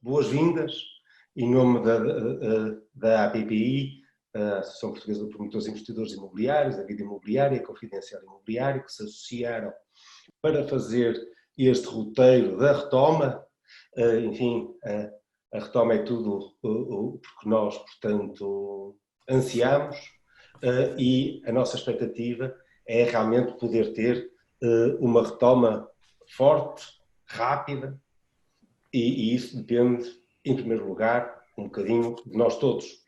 boas-vindas em nome da APPI, a Associação Portuguesa de Promotores e Investidores Imobiliários, da Vida Imobiliária e Confidencial Imobiliário, que se associaram para fazer este roteiro da retoma. Enfim, a retoma é tudo o que nós, portanto, ansiamos, e a nossa expectativa é realmente poder ter uma retoma forte, rápida, e isso depende, em primeiro lugar, um bocadinho de nós todos.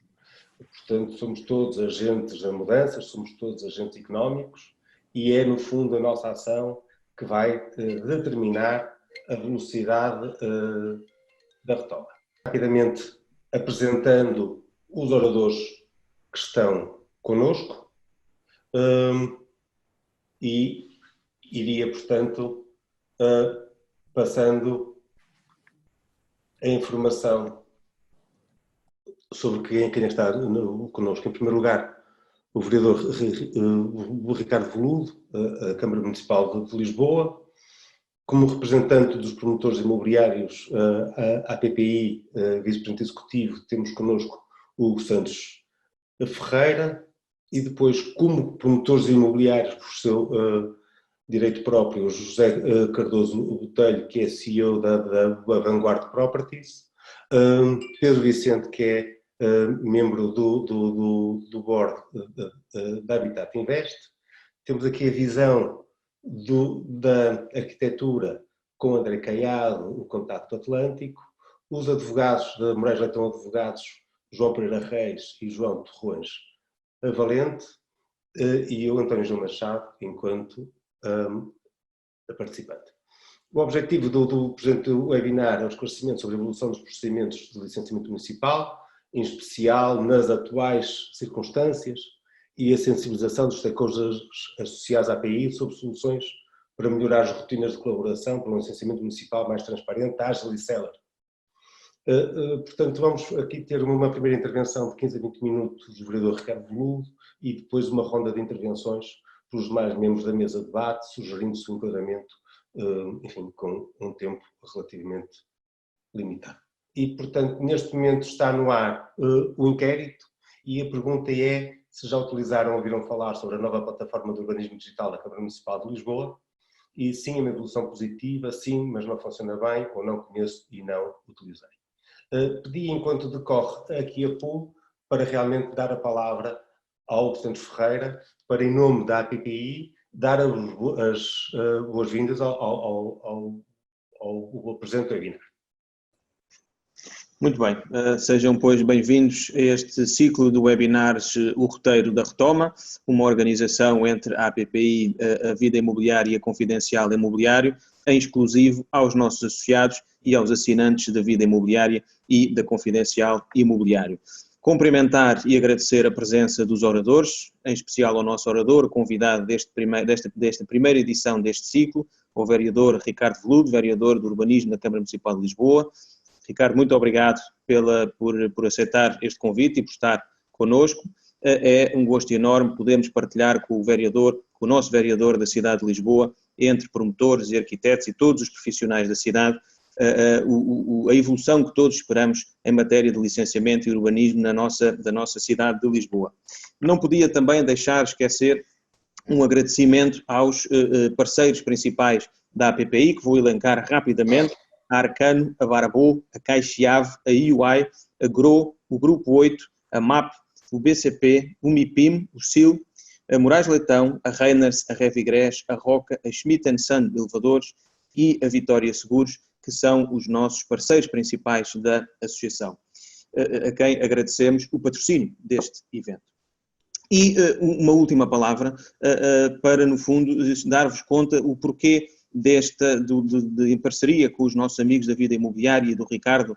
Portanto, somos todos agentes da mudança, somos todos agentes económicos, e é, no fundo, a nossa ação que vai determinar a velocidade da retoma. Rapidamente apresentando os oradores que estão connosco, e iria, portanto, passando a informação sobre quem está connosco. Em primeiro lugar, o vereador Ricardo Veludo, a Câmara Municipal de Lisboa. Como representante dos promotores imobiliários, a APPI, vice-presidente executivo, temos connosco o Hugo Santos Ferreira, e depois, como promotores imobiliários, por seu direito próprio, o José Cardoso Botelho, que é CEO da Vanguard Properties, Pedro Vicente, que é membro do board da Habitat Invest. Temos aqui a visão da arquitetura com André Caiado, o Contacto Atlântico, os advogados da Moraes Leitão Advogados, João Pereira Reis e João Torrões Valente, e eu, António João Machado, enquanto participante. O objetivo do presente webinar é o esclarecimento sobre a evolução dos procedimentos de licenciamento municipal, em especial nas atuais circunstâncias, e a sensibilização dos stakeholders associados à API sobre soluções para melhorar as rotinas de colaboração para um licenciamento municipal mais transparente, ágil e célere. Portanto, vamos aqui ter uma primeira intervenção de 15 a 20 minutos do vereador Ricardo Veludo e depois uma ronda de intervenções pelos demais membros da mesa de debate, sugerindo-se um enquadramento, enfim, com um tempo relativamente limitado. E, portanto, neste momento está no ar o inquérito, e a pergunta é se já utilizaram ou ouviram falar sobre a nova plataforma de urbanismo digital da Câmara Municipal de Lisboa, e sim, é uma evolução positiva, sim, mas não funciona bem, ou não conheço e não utilizei. Pedi, enquanto decorre aqui a pool, para realmente dar a palavra ao Hugo Santos Ferreira, para, em nome da APPI, dar as boas-vindas ao presente webinar. Muito bem, sejam, pois, bem-vindos a este ciclo de webinars, o Roteiro da Retoma, uma organização entre a APPI, a Vida Imobiliária e a Confidencial Imobiliário, em exclusivo aos nossos associados e aos assinantes da Vida Imobiliária e da Confidencial Imobiliário. Cumprimentar e agradecer a presença dos oradores, em especial ao nosso orador, convidado desta primeira edição deste ciclo, o vereador Ricardo Veludo, vereador do Urbanismo da Câmara Municipal de Lisboa. Ricardo, muito obrigado por aceitar este convite e por estar connosco. É um gosto enorme podermos partilhar com o nosso vereador da cidade de Lisboa, entre promotores e arquitetos e todos os profissionais da cidade, a evolução que todos esperamos em matéria de licenciamento e urbanismo da nossa cidade de Lisboa. Não podia também deixar esquecer um agradecimento aos parceiros principais da APPI, que vou elencar rapidamente: a Arcano, a Barabô, a Caixeave, a UI, a GRO, o Grupo 8, a MAP, o BCP, o MIPIM, o SIL, a Moraes Leitão, a Reiners, a Revigres, a Roca, a Schmidt & Son Elevadores e a Vitória Seguros, que são os nossos parceiros principais da associação, a quem agradecemos o patrocínio deste evento. E uma última palavra para, no fundo, dar-vos conta o porquê em parceria com os nossos amigos da Vida Imobiliária e do Ricardo,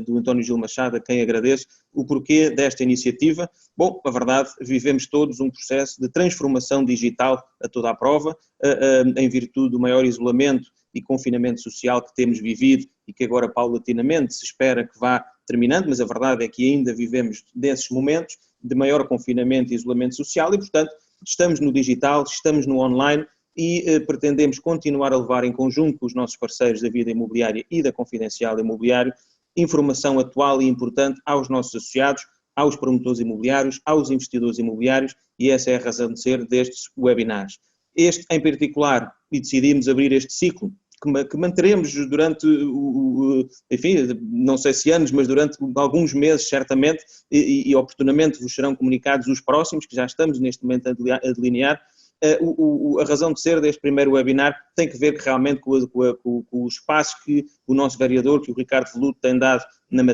do António Gil Machado, a quem agradeço, o porquê desta iniciativa. Bom, a verdade, vivemos todos um processo de transformação digital a toda a prova, em virtude do maior isolamento e confinamento social que temos vivido e que agora paulatinamente se espera que vá terminando, mas a verdade é que ainda vivemos desses momentos de maior confinamento e isolamento social e, portanto, estamos no digital, estamos no online e pretendemos continuar a levar em conjunto com os nossos parceiros da Vida Imobiliária e da Confidencial Imobiliário informação atual e importante aos nossos associados, aos promotores imobiliários, aos investidores imobiliários, e essa é a razão de ser destes webinars. Este, em particular, e decidimos abrir este ciclo, que manteremos durante, enfim, não sei se anos, mas durante alguns meses, certamente, e oportunamente vos serão comunicados os próximos, que já estamos neste momento a delinear. A razão de ser deste primeiro webinar tem que ver realmente com o espaço que o nosso vereador, que o Ricardo Veludo, tem dado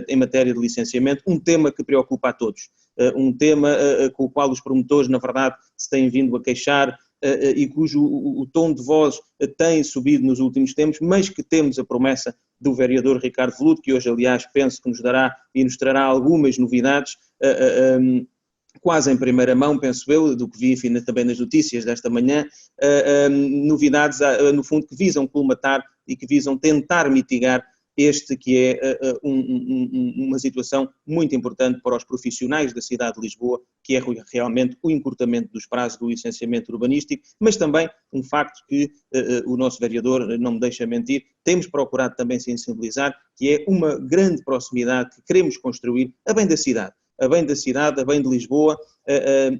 em matéria de licenciamento, um tema que preocupa a todos, um tema com o qual os promotores, na verdade, se têm vindo a queixar, e cujo o tom de voz tem subido nos últimos tempos, mas que temos a promessa do vereador Ricardo Veludo, que hoje, aliás, penso que nos dará e nos trará algumas novidades, quase em primeira mão, penso eu, do que vi, enfim, também nas notícias desta manhã, novidades, no fundo, que visam colmatar e que visam tentar mitigar este que é uma situação muito importante para os profissionais da cidade de Lisboa, que é realmente o encurtamento dos prazos do licenciamento urbanístico, mas também um facto que o nosso vereador não me deixa mentir, temos procurado também sensibilizar, que é uma grande proximidade que queremos construir a bem da cidade, a bem de Lisboa,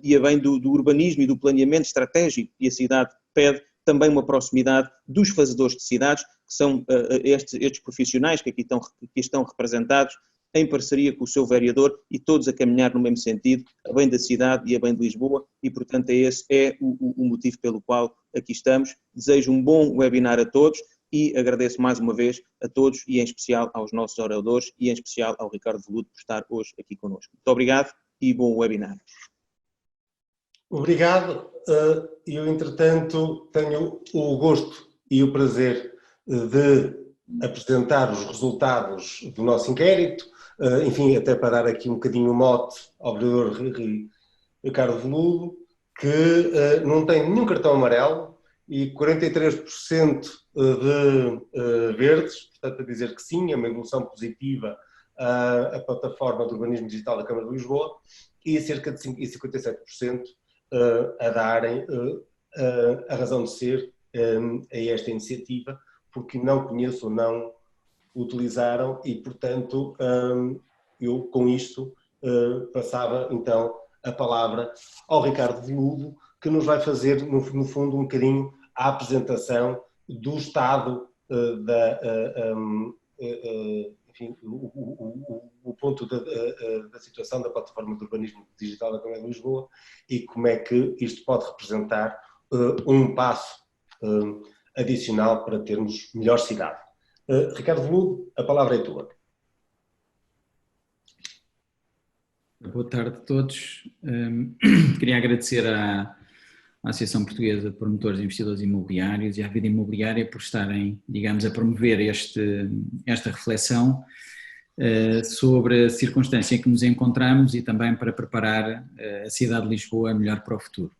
e a bem do urbanismo e do planeamento estratégico que a cidade pede, também uma proximidade dos fazedores de cidades, que são estes profissionais que aqui estão representados, em parceria com o seu vereador, e todos a caminhar no mesmo sentido, a bem da cidade e a bem de Lisboa, e portanto esse é o motivo pelo qual aqui estamos. Desejo um bom webinar a todos e agradeço mais uma vez a todos, e em especial aos nossos oradores, e em especial ao Ricardo Veludo por estar hoje aqui connosco. Muito obrigado e bom webinar. Obrigado. Eu, entretanto, tenho o gosto e o prazer de apresentar os resultados do nosso inquérito, enfim, até para dar aqui um bocadinho o mote ao vereador Ricardo Veludo, que não tem nenhum cartão amarelo e 43% de verdes, portanto a dizer que sim, é uma evolução positiva à plataforma do urbanismo digital da Câmara de Lisboa, e cerca de 57% a darem a razão de ser a esta iniciativa, porque não conheço ou não utilizaram, e portanto eu com isto passava então a palavra ao Ricardo Veludo, que nos vai fazer no fundo um bocadinho a apresentação do estado enfim, o ponto da situação da plataforma de urbanismo digital da Câmara de Lisboa, e como é que isto pode representar um passo adicional para termos melhor cidade. Ricardo Veludo, a palavra é tua. Boa tarde a todos. Queria agradecer à Associação Portuguesa de Promotores e Investidores Imobiliários e à Vida Imobiliária por estarem, digamos, a promover esta reflexão sobre a circunstância em que nos encontramos e também para preparar a cidade de Lisboa melhor para o futuro.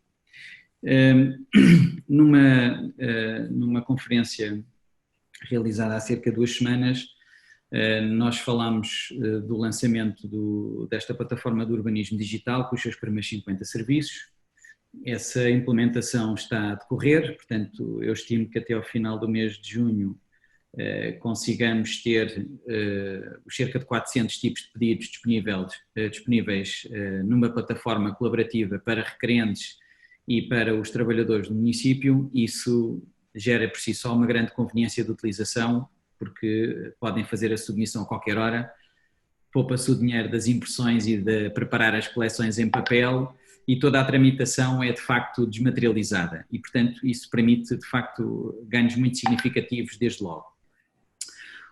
Numa conferência realizada há cerca de 2 semanas, nós falámos do lançamento desta plataforma de urbanismo digital com os seus primeiros 50 serviços. Essa implementação está a decorrer, portanto eu estimo que até ao final do mês de junho consigamos ter os cerca de 400 tipos de pedidos disponíveis numa plataforma colaborativa para requerentes e para os trabalhadores do município. Isso gera por si só uma grande conveniência de utilização, porque podem fazer a submissão a qualquer hora, poupa-se o dinheiro das impressões e de preparar as coleções em papel, e toda a tramitação é de facto desmaterializada e, portanto, isso permite de facto ganhos muito significativos desde logo.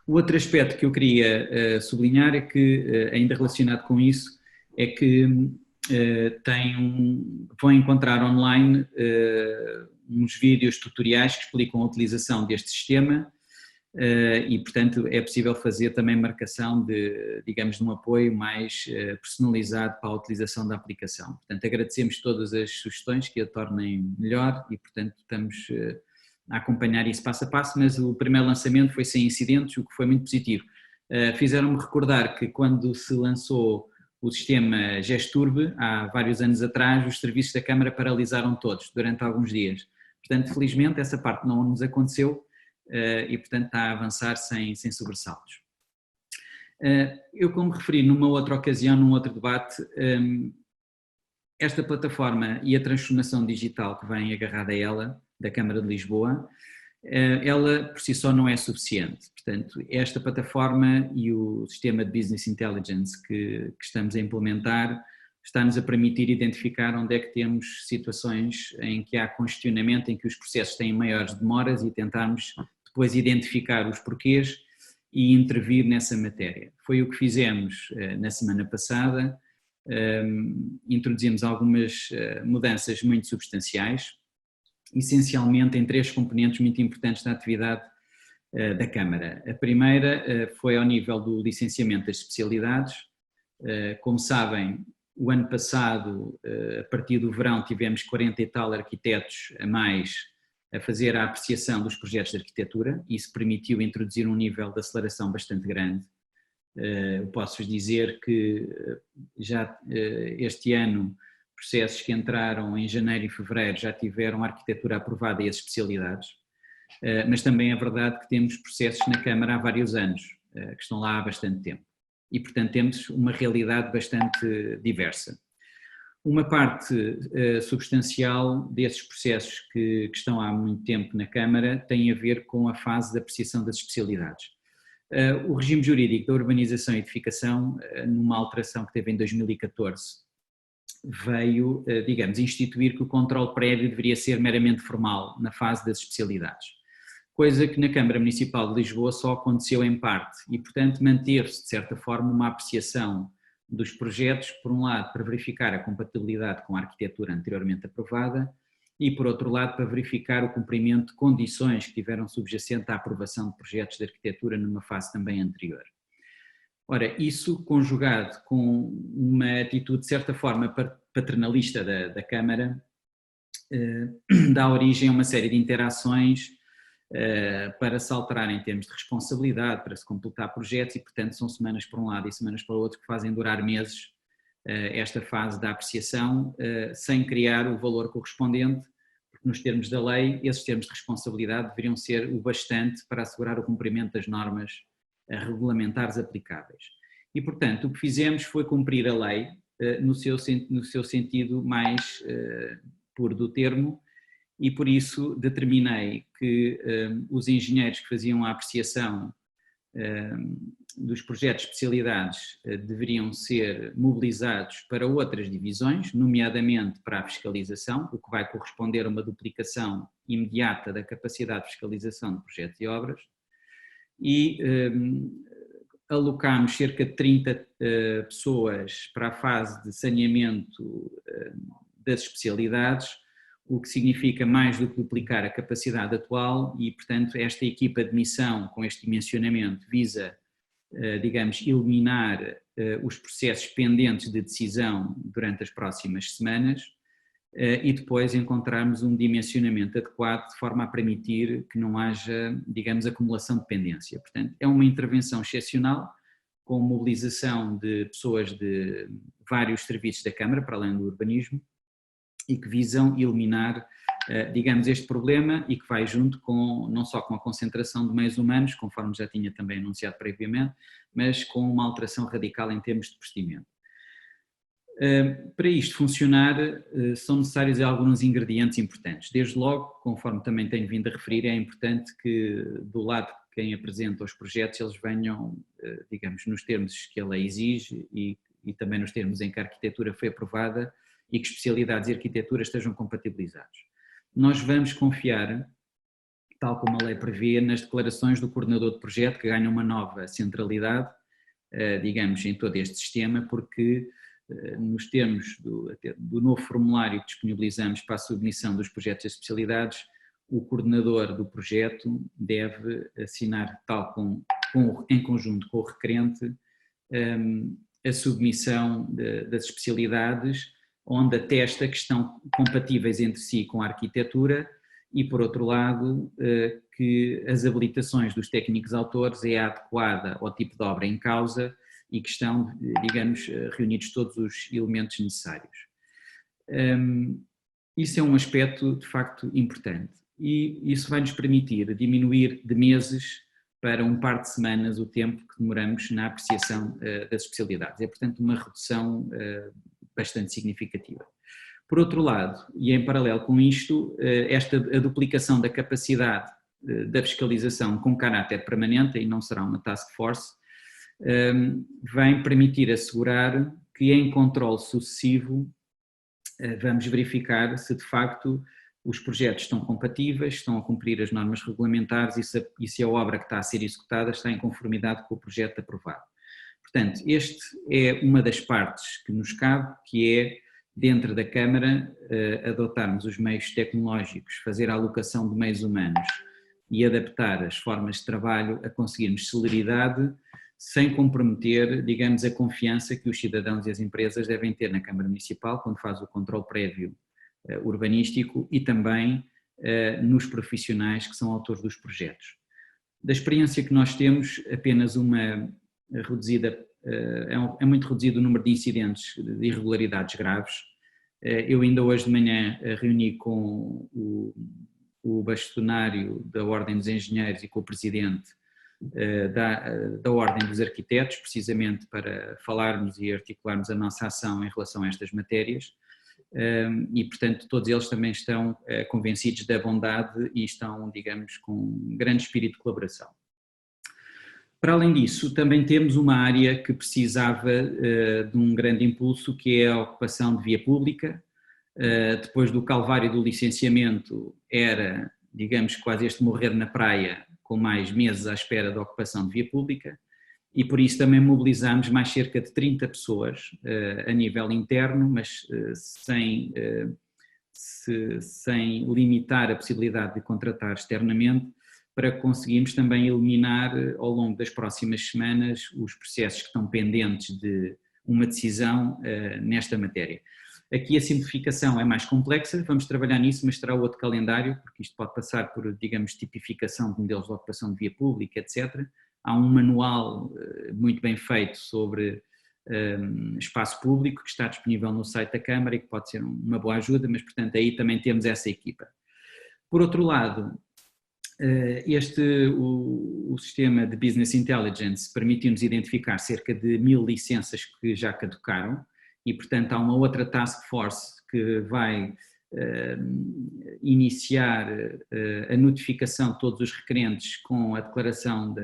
O outro aspecto que eu queria sublinhar é que, ainda relacionado com isso, é que vão encontrar online uns vídeos tutoriais que explicam a utilização deste sistema, e portanto é possível fazer também marcação digamos, de um apoio mais personalizado para a utilização da aplicação. Portanto, agradecemos todas as sugestões que a tornem melhor e, portanto, estamos a acompanhar isso passo a passo, mas o primeiro lançamento foi sem incidentes, o que foi muito positivo. Fizeram-me recordar que quando se lançou o sistema Gesturbe, há vários anos atrás, os serviços da Câmara paralisaram todos durante alguns dias. Portanto, felizmente essa parte não nos aconteceu, e portanto está a avançar sem sobressaltos. Eu, como referi numa outra ocasião, num outro debate, esta plataforma e a transformação digital que vem agarrada a ela, da Câmara de Lisboa, ela por si só não é suficiente. Portanto, esta plataforma e o sistema de Business Intelligence que estamos a implementar está-nos a permitir identificar onde é que temos situações em que há congestionamento, em que os processos têm maiores demoras e tentarmos depois identificar os porquês e intervir nessa matéria. Foi o que fizemos na semana passada. Introduzimos algumas mudanças muito substanciais, essencialmente em 3 componentes muito importantes da atividade da Câmara. A primeira foi ao nível do licenciamento das especialidades. Como sabem, o ano passado, a partir do verão, tivemos 40 e tal arquitetos a mais a fazer a apreciação dos projetos de arquitetura. Isso permitiu introduzir um nível de aceleração bastante grande. Posso-vos dizer que já este ano, processos que entraram em janeiro e fevereiro já tiveram a arquitetura aprovada e as especialidades, mas também é verdade que temos processos na Câmara há vários anos, que estão lá há bastante tempo. E, portanto, temos uma realidade bastante diversa. Uma parte substancial desses processos que estão há muito tempo na Câmara tem a ver com a fase de apreciação das especialidades. O regime jurídico da urbanização e edificação, numa alteração que teve em 2014, veio, digamos, instituir que o controle prévio deveria ser meramente formal na fase das especialidades. Coisa que na Câmara Municipal de Lisboa só aconteceu em parte e, portanto, manteve-se, de certa forma, uma apreciação dos projetos, por um lado, para verificar a compatibilidade com a arquitetura anteriormente aprovada e, por outro lado, para verificar o cumprimento de condições que tiveram subjacente à aprovação de projetos de arquitetura numa fase também anterior. Ora, isso conjugado com uma atitude, de certa forma, paternalista da Câmara, dá origem a uma série de interações para se alterar em termos de responsabilidade, para se completar projetos e, portanto, são semanas para um lado e semanas para o outro que fazem durar meses esta fase da apreciação, sem criar o valor correspondente, porque nos termos da lei, esses termos de responsabilidade deveriam ser o bastante para assegurar o cumprimento das normas regulamentares aplicáveis. E, portanto, o que fizemos foi cumprir a lei no seu sentido mais puro do termo, e por isso determinei que os engenheiros que faziam a apreciação dos projetos de especialidades deveriam ser mobilizados para outras divisões, nomeadamente para a fiscalização, o que vai corresponder a uma duplicação imediata da capacidade de fiscalização de projetos e obras, e alocámos cerca de 30 pessoas para a fase de saneamento das especialidades, o que significa mais do que duplicar a capacidade atual e, portanto, esta equipa de missão com este dimensionamento visa, digamos, eliminar os processos pendentes de decisão durante as próximas semanas e depois encontrarmos um dimensionamento adequado de forma a permitir que não haja, digamos, acumulação de pendência. Portanto, é uma intervenção excepcional com mobilização de pessoas de vários serviços da Câmara, para além do urbanismo, e que visam eliminar, digamos, este problema e que vai junto com, não só com a concentração de meios humanos, conforme já tinha também anunciado previamente, mas com uma alteração radical em termos de procedimento. Para isto funcionar, são necessários alguns ingredientes importantes. Desde logo, conforme também tenho vindo a referir, é importante que do lado de quem apresenta os projetos eles venham, digamos, nos termos que a lei exige e também nos termos em que a arquitetura foi aprovada, e que especialidades e arquitetura estejam compatibilizados. Nós vamos confiar, tal como a lei prevê, nas declarações do coordenador de projeto, que ganha uma nova centralidade, digamos, em todo este sistema, porque nos termos do novo formulário que disponibilizamos para a submissão dos projetos e especialidades, o coordenador do projeto deve assinar, em conjunto com o requerente, a submissão das especialidades, onde atesta que estão compatíveis entre si com a arquitetura e, por outro lado, que as habilitações dos técnicos autores é adequada ao tipo de obra em causa e que estão, digamos, reunidos todos os elementos necessários. Isso é um aspecto, de facto, importante e isso vai nos permitir diminuir de meses para um par de semanas o tempo que demoramos na apreciação das especialidades. É, portanto, uma redução bastante significativa. Por outro lado, e em paralelo com isto, a duplicação da capacidade da fiscalização com caráter permanente, e não será uma task force, vem permitir assegurar que em controle sucessivo vamos verificar se de facto os projetos estão compatíveis, estão a cumprir as normas regulamentares e se a obra que está a ser executada está em conformidade com o projeto aprovado. Portanto, este é uma das partes que nos cabe, que é, dentro da Câmara, adotarmos os meios tecnológicos, fazer a alocação de meios humanos e adaptar as formas de trabalho a conseguirmos celeridade, sem comprometer, digamos, a confiança que os cidadãos e as empresas devem ter na Câmara Municipal quando faz o controle prévio urbanístico e também nos profissionais que são autores dos projetos. Da experiência que nós temos, apenas uma reduzida, é muito reduzido o número de incidentes de irregularidades graves. Eu ainda hoje de manhã reuni com o bastonário da Ordem dos Engenheiros e com o presidente da Ordem dos Arquitetos, precisamente para falarmos e articularmos a nossa ação em relação a estas matérias. E, portanto, todos eles também estão convencidos da bondade e estão, digamos, com um grande espírito de colaboração. Para além disso, também temos uma área que precisava de um grande impulso, que é a ocupação de via pública. Depois do calvário do licenciamento, era, digamos, quase este morrer na praia, com mais meses à espera da ocupação de via pública. E por isso também mobilizámos mais cerca de 30 pessoas a nível interno, mas sem limitar a possibilidade de contratar externamente, para conseguirmos também eliminar ao longo das próximas semanas os processos que estão pendentes de uma decisão nesta matéria. Aqui a simplificação é mais complexa, vamos trabalhar nisso, mas terá outro calendário, porque isto pode passar por, digamos, tipificação de modelos de ocupação de via pública, etc. Há um manual muito bem feito sobre espaço público que está disponível no site da Câmara e que pode ser uma boa ajuda, mas portanto aí também temos essa equipa. Por outro lado, o sistema de Business Intelligence permitiu-nos identificar cerca de 1000 licenças que já caducaram e portanto há uma outra task force que vai iniciar a notificação de todos os requerentes com a declaração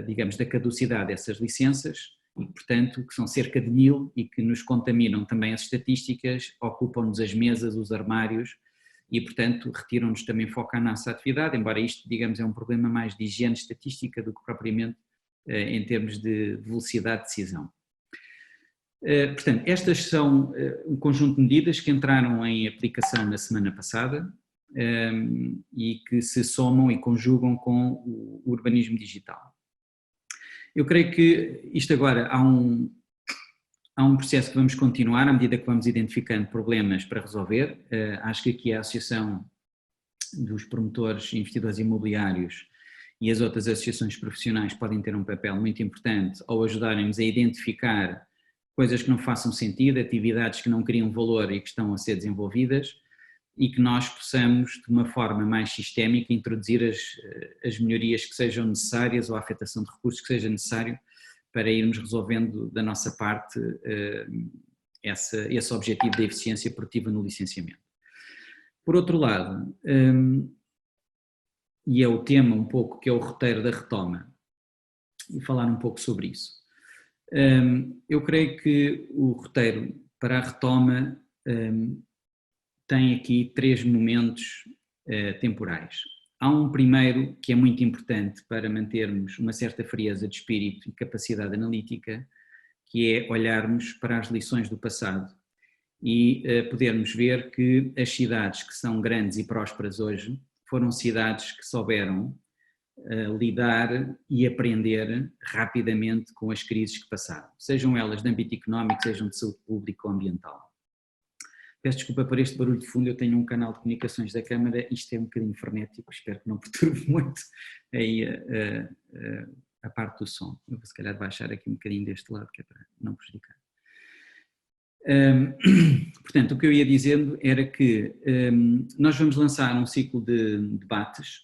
digamos, da caducidade dessas licenças e, portanto, que são cerca de 1000 e que nos contaminam também as estatísticas, ocupam-nos as mesas, os armários e, portanto, retiram-nos também foco à nossa atividade, embora isto, digamos, é um problema mais de higiene estatística do que propriamente em termos de velocidade de decisão. Portanto, estas são um conjunto de medidas que entraram em aplicação na semana passada e que se somam e conjugam com o urbanismo digital. Eu creio que isto agora há um processo que vamos continuar à medida que vamos identificando problemas para resolver. Acho que aqui a Associação dos Promotores e Investidores Imobiliários e as outras associações profissionais podem ter um papel muito importante ao ajudarem-nos a identificar coisas que não façam sentido, atividades que não criam valor e que estão a ser desenvolvidas e que nós possamos, de uma forma mais sistémica, introduzir as melhorias que sejam necessárias ou a afetação de recursos que seja necessário para irmos resolvendo da nossa parte esse objetivo da eficiência produtiva no licenciamento. Por outro lado, e é o tema um pouco que é o roteiro da retoma, e falar um pouco sobre isso. Eu creio que o roteiro para a retoma tem aqui 3 momentos temporais. Há um primeiro que é muito importante para mantermos uma certa frieza de espírito e capacidade analítica, que é olharmos para as lições do passado e podermos ver que as cidades que são grandes e prósperas hoje foram cidades que souberam lidar e aprender rapidamente com as crises que passaram, sejam elas de âmbito económico, sejam de saúde pública ou ambiental. Peço desculpa por este barulho de fundo, eu tenho um canal de comunicações da Câmara, isto é um bocadinho frenético, espero que não perturbe muito aí a parte do som. Eu vou se calhar baixar aqui um bocadinho deste lado, que é para não prejudicar. Portanto, o que eu ia dizendo era que nós vamos lançar um ciclo de debates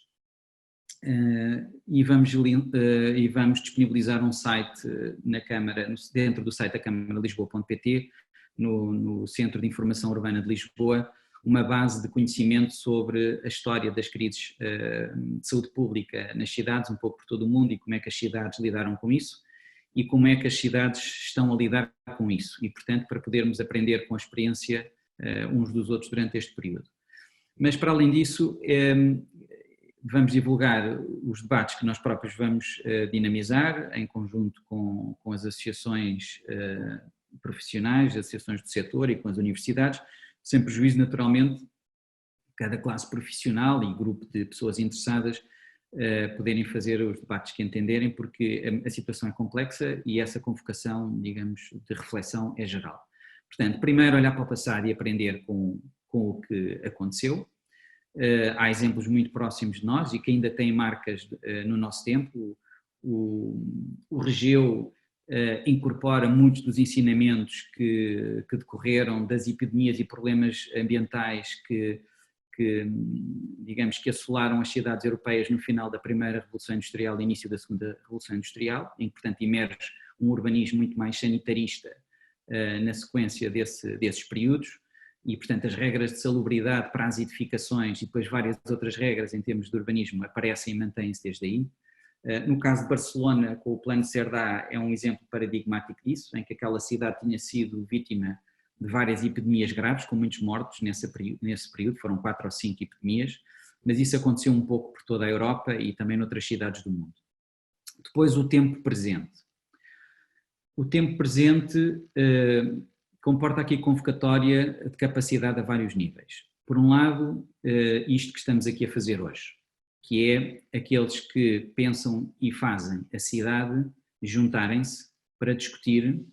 e vamos disponibilizar um site na Câmara, dentro do site da Câmara Lisboa.pt, no Centro de Informação Urbana de Lisboa, uma base de conhecimento sobre a história das crises de saúde pública nas cidades, um pouco por todo o mundo, e como é que as cidades lidaram com isso, e como é que as cidades estão a lidar com isso, e portanto para podermos aprender com a experiência uns dos outros durante este período. Mas para além disso, vamos divulgar os debates que nós próprios vamos dinamizar, em conjunto com as associações profissionais, as associações do setor e com as universidades, sem prejuízo naturalmente cada classe profissional e grupo de pessoas interessadas poderem fazer os debates que entenderem, porque a situação é complexa e essa convocação, digamos, de reflexão é geral. Portanto, primeiro olhar para o passado e aprender com o que aconteceu. Há exemplos muito próximos de nós e que ainda têm marcas no nosso tempo. O Regeu incorpora muitos dos ensinamentos que decorreram das epidemias e problemas ambientais que digamos que assolaram as cidades europeias no final da primeira Revolução Industrial e início da segunda Revolução Industrial, em que, portanto, emerge um urbanismo muito mais sanitarista na sequência desses períodos, e, portanto, as regras de salubridade para as edificações e depois várias outras regras em termos de urbanismo aparecem e mantêm-se desde aí. No caso de Barcelona, com o Plano Cerdá, é um exemplo paradigmático disso, em que aquela cidade tinha sido vítima de várias epidemias graves, com muitos mortos nesse período, foram 4 ou 5 epidemias, mas isso aconteceu um pouco por toda a Europa e também noutras cidades do mundo. Depois o tempo presente. O tempo presente comporta aqui convocatória de capacidade a vários níveis. Por um lado, isto que estamos aqui a fazer hoje, que é aqueles que pensam e fazem a cidade juntarem-se para discutir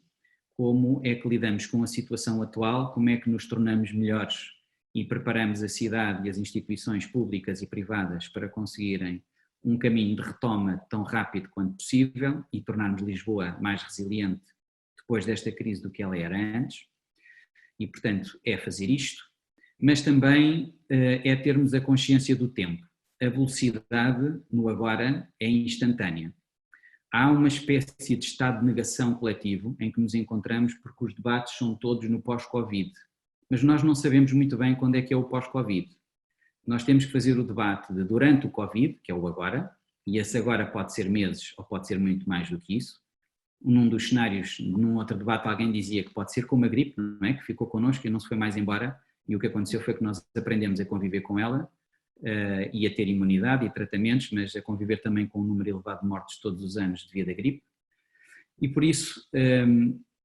como é que lidamos com a situação atual, como é que nos tornamos melhores e preparamos a cidade e as instituições públicas e privadas para conseguirem um caminho de retoma tão rápido quanto possível e tornarmos Lisboa mais resiliente depois desta crise do que ela era antes. E, portanto, é fazer isto, mas também é termos a consciência do tempo. A velocidade no agora é instantânea. Há uma espécie de estado de negação coletivo em que nos encontramos porque os debates são todos no pós-Covid, mas nós não sabemos muito bem quando é que é o pós-Covid. Nós temos que fazer o debate de durante o Covid, que é o agora, e esse agora pode ser meses ou pode ser muito mais do que isso. Num dos cenários, num outro debate, alguém dizia que pode ser como a gripe, não é? Que ficou connosco e não se foi mais embora, e o que aconteceu foi que nós aprendemos a conviver com ela, e a ter imunidade e tratamentos, mas a conviver também com um número elevado de mortes todos os anos devido à gripe. E por isso,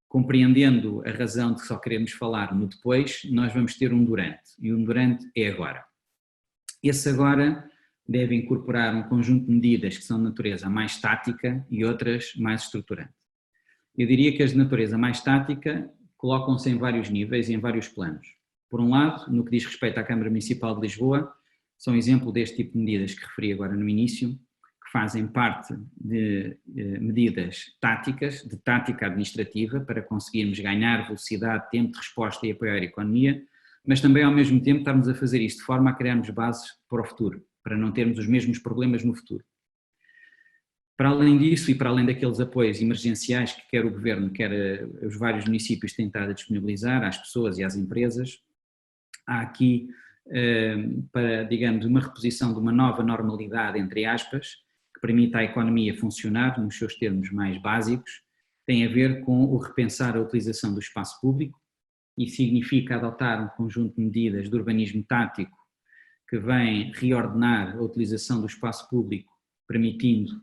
compreendendo a razão de que só queremos falar no depois, nós vamos ter um durante, e um durante é agora. Esse agora deve incorporar um conjunto de medidas que são de natureza mais tática e outras mais estruturante. Eu diria que as de natureza mais tática colocam-se em vários níveis e em vários planos. Por um lado, no que diz respeito à Câmara Municipal de Lisboa, são exemplo deste tipo de medidas que referi agora no início, que fazem parte de medidas táticas, de tática administrativa, para conseguirmos ganhar velocidade, tempo de resposta e apoiar a economia, mas também ao mesmo tempo estarmos a fazer isto de forma a criarmos bases para o futuro, para não termos os mesmos problemas no futuro. Para além disso e para além daqueles apoios emergenciais que quer o Governo, quer os vários municípios têm estado a disponibilizar às pessoas e às empresas, há aqui, para, digamos, uma reposição de uma nova normalidade, entre aspas, que permita à economia funcionar nos seus termos mais básicos, tem a ver com o repensar a utilização do espaço público e significa adotar um conjunto de medidas de urbanismo tático que vem reordenar a utilização do espaço público, permitindo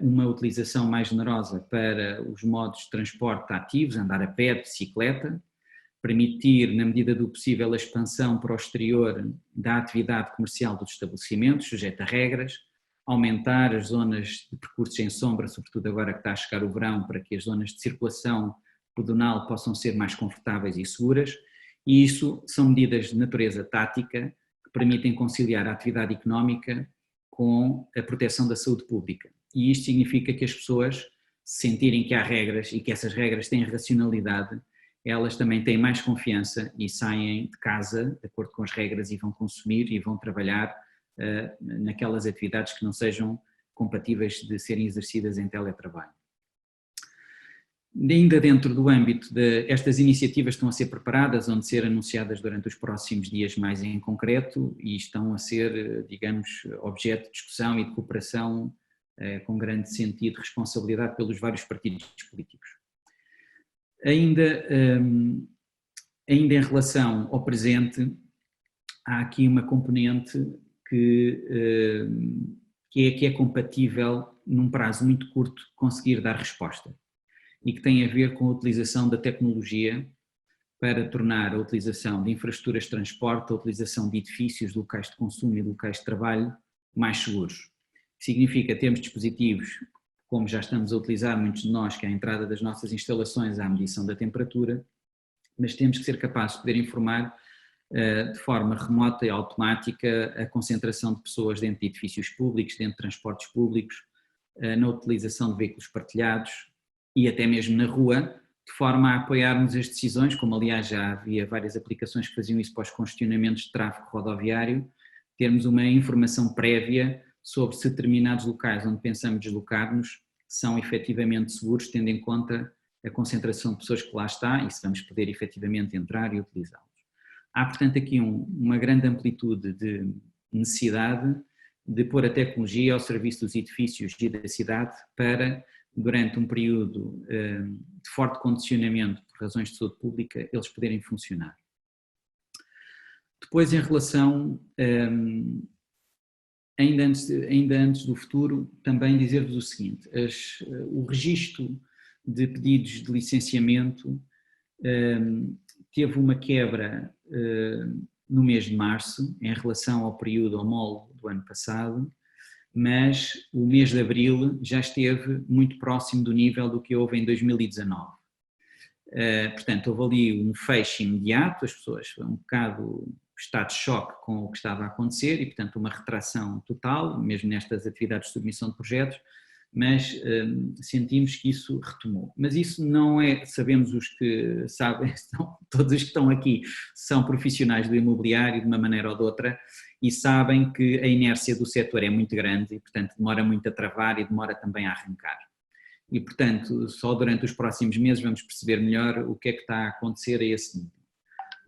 uma utilização mais generosa para os modos de transporte ativos, andar a pé, de bicicleta, permitir, na medida do possível, a expansão para o exterior da atividade comercial dos estabelecimentos, sujeita a regras, aumentar as zonas de percursos em sombra, sobretudo agora que está a chegar o verão, para que as zonas de circulação pedonal possam ser mais confortáveis e seguras, e isso são medidas de natureza tática que permitem conciliar a atividade económica com a proteção da saúde pública. E isto significa que as pessoas sentirem que há regras e que essas regras têm racionalidade, elas também têm mais confiança e saem de casa de acordo com as regras e vão consumir e vão trabalhar naquelas atividades que não sejam compatíveis de serem exercidas em teletrabalho. Ainda dentro do âmbito estas iniciativas estão a ser preparadas, vão ser anunciadas durante os próximos dias mais em concreto e estão a ser, digamos, objeto de discussão e de cooperação com grande sentido de responsabilidade pelos vários partidos políticos. Ainda em relação ao presente, há aqui uma componente que é compatível num prazo muito curto conseguir dar resposta e que tem a ver com a utilização da tecnologia para tornar a utilização de infraestruturas de transporte, a utilização de edifícios, de locais de consumo e de locais de trabalho mais seguros. Significa termos dispositivos, como já estamos a utilizar muitos de nós, que é a entrada das nossas instalações à medição da temperatura, mas temos que ser capazes de poder informar de forma remota e automática a concentração de pessoas dentro de edifícios públicos, dentro de transportes públicos, na utilização de veículos partilhados e até mesmo na rua, de forma a apoiarmos as decisões, como aliás já havia várias aplicações que faziam isso para os congestionamentos de tráfego rodoviário, termos uma informação prévia sobre se determinados locais onde pensamos deslocar-nos são efetivamente seguros, tendo em conta a concentração de pessoas que lá está e se vamos poder efetivamente entrar e utilizá-los. Há, portanto, aqui uma grande amplitude de necessidade de pôr a tecnologia ao serviço dos edifícios e da cidade para, durante um período de forte condicionamento por razões de saúde pública, eles poderem funcionar. Depois, em relação, ainda antes do futuro, também dizer-vos o seguinte, o registro de pedidos de licenciamento teve uma quebra no mês de março, em relação ao período homólogo do ano passado, mas o mês de abril já esteve muito próximo do nível do que houve em 2019. Portanto, houve ali um fecho imediato, as pessoas um bocado estado de choque com o que estava a acontecer e, portanto, uma retração total, mesmo nestas atividades de submissão de projetos, mas sentimos que isso retomou. Mas isso não é, sabemos os que sabem, todos os que estão aqui são profissionais do imobiliário de uma maneira ou de outra e sabem que a inércia do setor é muito grande e, portanto, demora muito a travar e demora também a arrancar. E, portanto, só durante os próximos meses vamos perceber melhor o que é que está a acontecer a esse nível.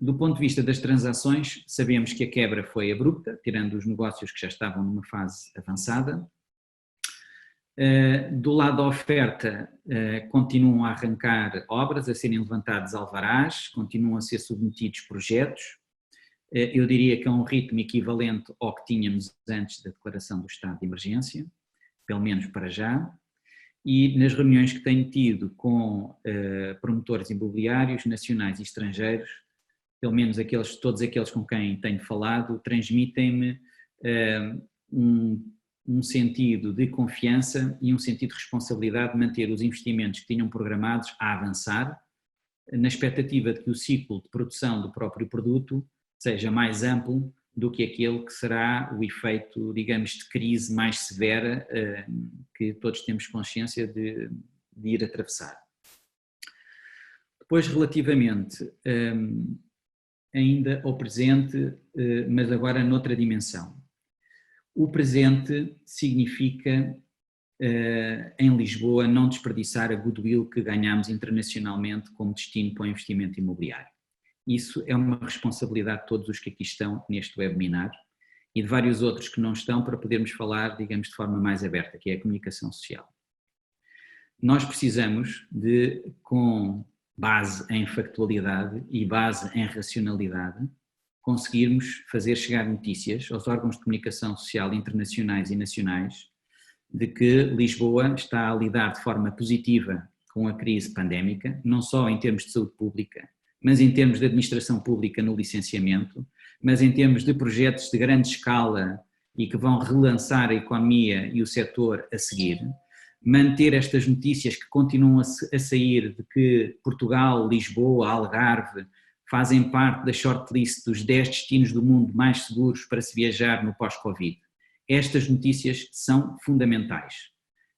Do ponto de vista das transações, sabemos que a quebra foi abrupta, tirando os negócios que já estavam numa fase avançada. Do lado da oferta, continuam a arrancar obras, a serem levantados alvarás, continuam a ser submetidos projetos. Eu diria que é um ritmo equivalente ao que tínhamos antes da declaração do estado de emergência, pelo menos para já. E nas reuniões que tenho tido com promotores imobiliários nacionais e estrangeiros, pelo menos todos aqueles com quem tenho falado, transmitem-me um sentido de confiança e um sentido de responsabilidade de manter os investimentos que tinham programados a avançar, na expectativa de que o ciclo de produção do próprio produto seja mais amplo do que aquele que será o efeito, digamos, de crise mais severa que todos temos consciência de ir atravessar. Depois, relativamente ainda ao presente, mas agora noutra dimensão. O presente significa, em Lisboa, não desperdiçar a goodwill que ganhamos internacionalmente como destino para o investimento imobiliário. Isso é uma responsabilidade de todos os que aqui estão neste webinar e de vários outros que não estão para podermos falar, digamos, de forma mais aberta, que é a comunicação social. Nós precisamos de, com base em factualidade e base em racionalidade, conseguirmos fazer chegar notícias aos órgãos de comunicação social internacionais e nacionais de que Lisboa está a lidar de forma positiva com a crise pandémica, não só em termos de saúde pública, mas em termos de administração pública no licenciamento, mas em termos de projetos de grande escala e que vão relançar a economia e o setor a seguir. Manter estas notícias que continuam a sair de que Portugal, Lisboa, Algarve fazem parte da shortlist dos 10 destinos do mundo mais seguros para se viajar no pós-Covid. Estas notícias são fundamentais.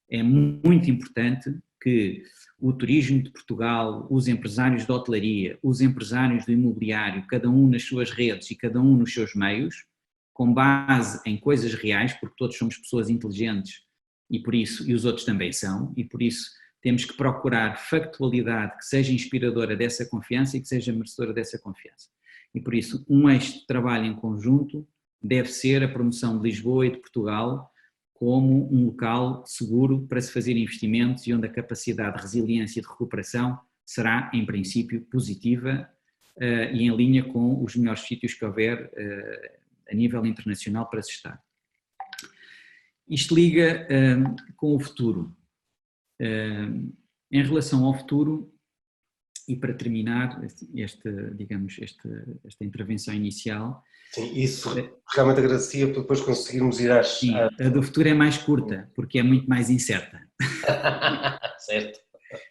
É muito importante que o turismo de Portugal, os empresários de hotelaria, os empresários do imobiliário, cada um nas suas redes e cada um nos seus meios, com base em coisas reais, porque todos somos pessoas inteligentes e por isso, e os outros também são, e por isso temos que procurar factualidade que seja inspiradora dessa confiança e que seja merecedora dessa confiança. E por isso, um eixo de trabalho em conjunto deve ser a promoção de Lisboa e de Portugal como um local seguro para se fazer investimentos e onde a capacidade de resiliência e de recuperação será, em princípio, positiva e em linha com os melhores sítios que houver a nível internacional para se estar. Isto liga com o futuro. Em relação ao futuro, e para terminar esta intervenção inicial... Sim, isso realmente agradecia para depois conseguirmos ir às... Sim, a do futuro é mais curta, porque é muito mais incerta. Certo.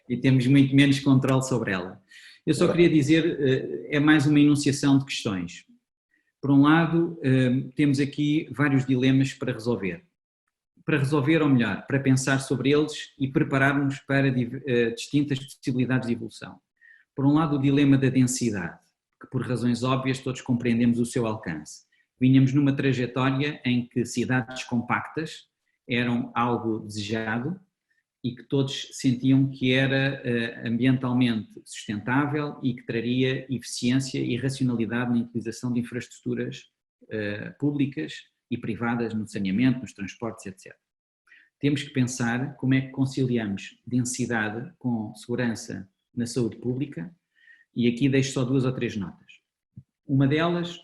E temos muito menos controle sobre ela. Eu só queria dizer, é mais uma enunciação de questões. Por um lado, temos aqui vários dilemas para resolver. Para resolver, ou melhor, para pensar sobre eles e preparar-nos para distintas possibilidades de evolução. Por um lado, o dilema da densidade, que por razões óbvias todos compreendemos o seu alcance. Vínhamos numa trajetória em que cidades compactas eram algo desejado e que todos sentiam que era ambientalmente sustentável e que traria eficiência e racionalidade na utilização de infraestruturas públicas e privadas no saneamento, nos transportes, etc. Temos que pensar como é que conciliamos densidade com segurança na saúde pública, e aqui deixo só 2 ou 3 notas. Uma delas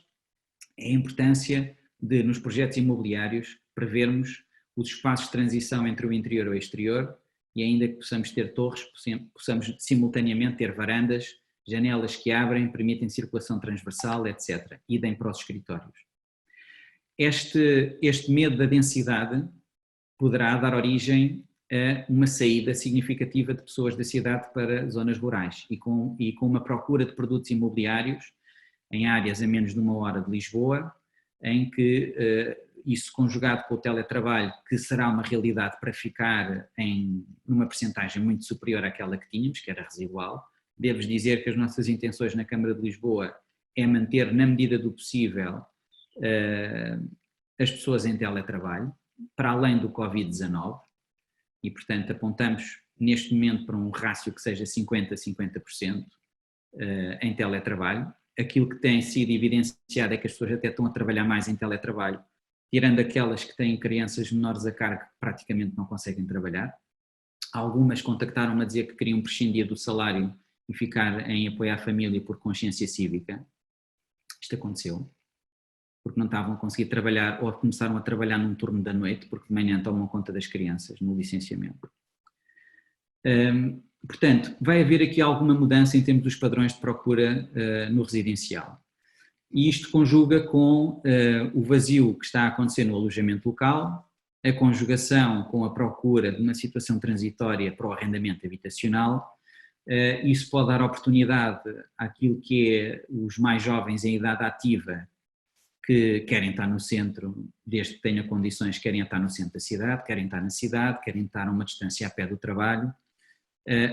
é a importância de, nos projetos imobiliários, prevermos os espaços de transição entre o interior e o exterior, e ainda que possamos ter torres, possamos simultaneamente ter varandas, janelas que abrem, permitem circulação transversal, etc. Idem para os escritórios. Este medo da densidade poderá dar origem a uma saída significativa de pessoas da cidade para zonas rurais e com uma procura de produtos imobiliários em áreas a menos de 1 hora de Lisboa, em que isso conjugado com o teletrabalho, que será uma realidade para ficar numa percentagem muito superior àquela que tínhamos, que era residual. Devo dizer que as nossas intenções na Câmara de Lisboa é manter, na medida do possível, as pessoas em teletrabalho, para além do Covid-19, e portanto apontamos neste momento para um rácio que seja 50-50% em teletrabalho. Aquilo que tem sido evidenciado é que as pessoas até estão a trabalhar mais em teletrabalho, tirando aquelas que têm crianças menores a cargo que praticamente não conseguem trabalhar. Algumas contactaram-me a dizer que queriam prescindir do salário e ficar em apoio à família por consciência cívica. Isto aconteceu, porque não estavam a conseguir trabalhar ou começaram a trabalhar num turno da noite, porque de manhã tomam conta das crianças no licenciamento. Portanto, vai haver aqui alguma mudança em termos dos padrões de procura no residencial. E isto conjuga com o vazio que está a acontecer no alojamento local, a conjugação com a procura de uma situação transitória para o arrendamento habitacional. Isso pode dar oportunidade àquilo que é os mais jovens em idade ativa, que querem estar no centro, desde que tenham condições, querem estar no centro da cidade, querem estar na cidade, querem estar a uma distância a pé do trabalho.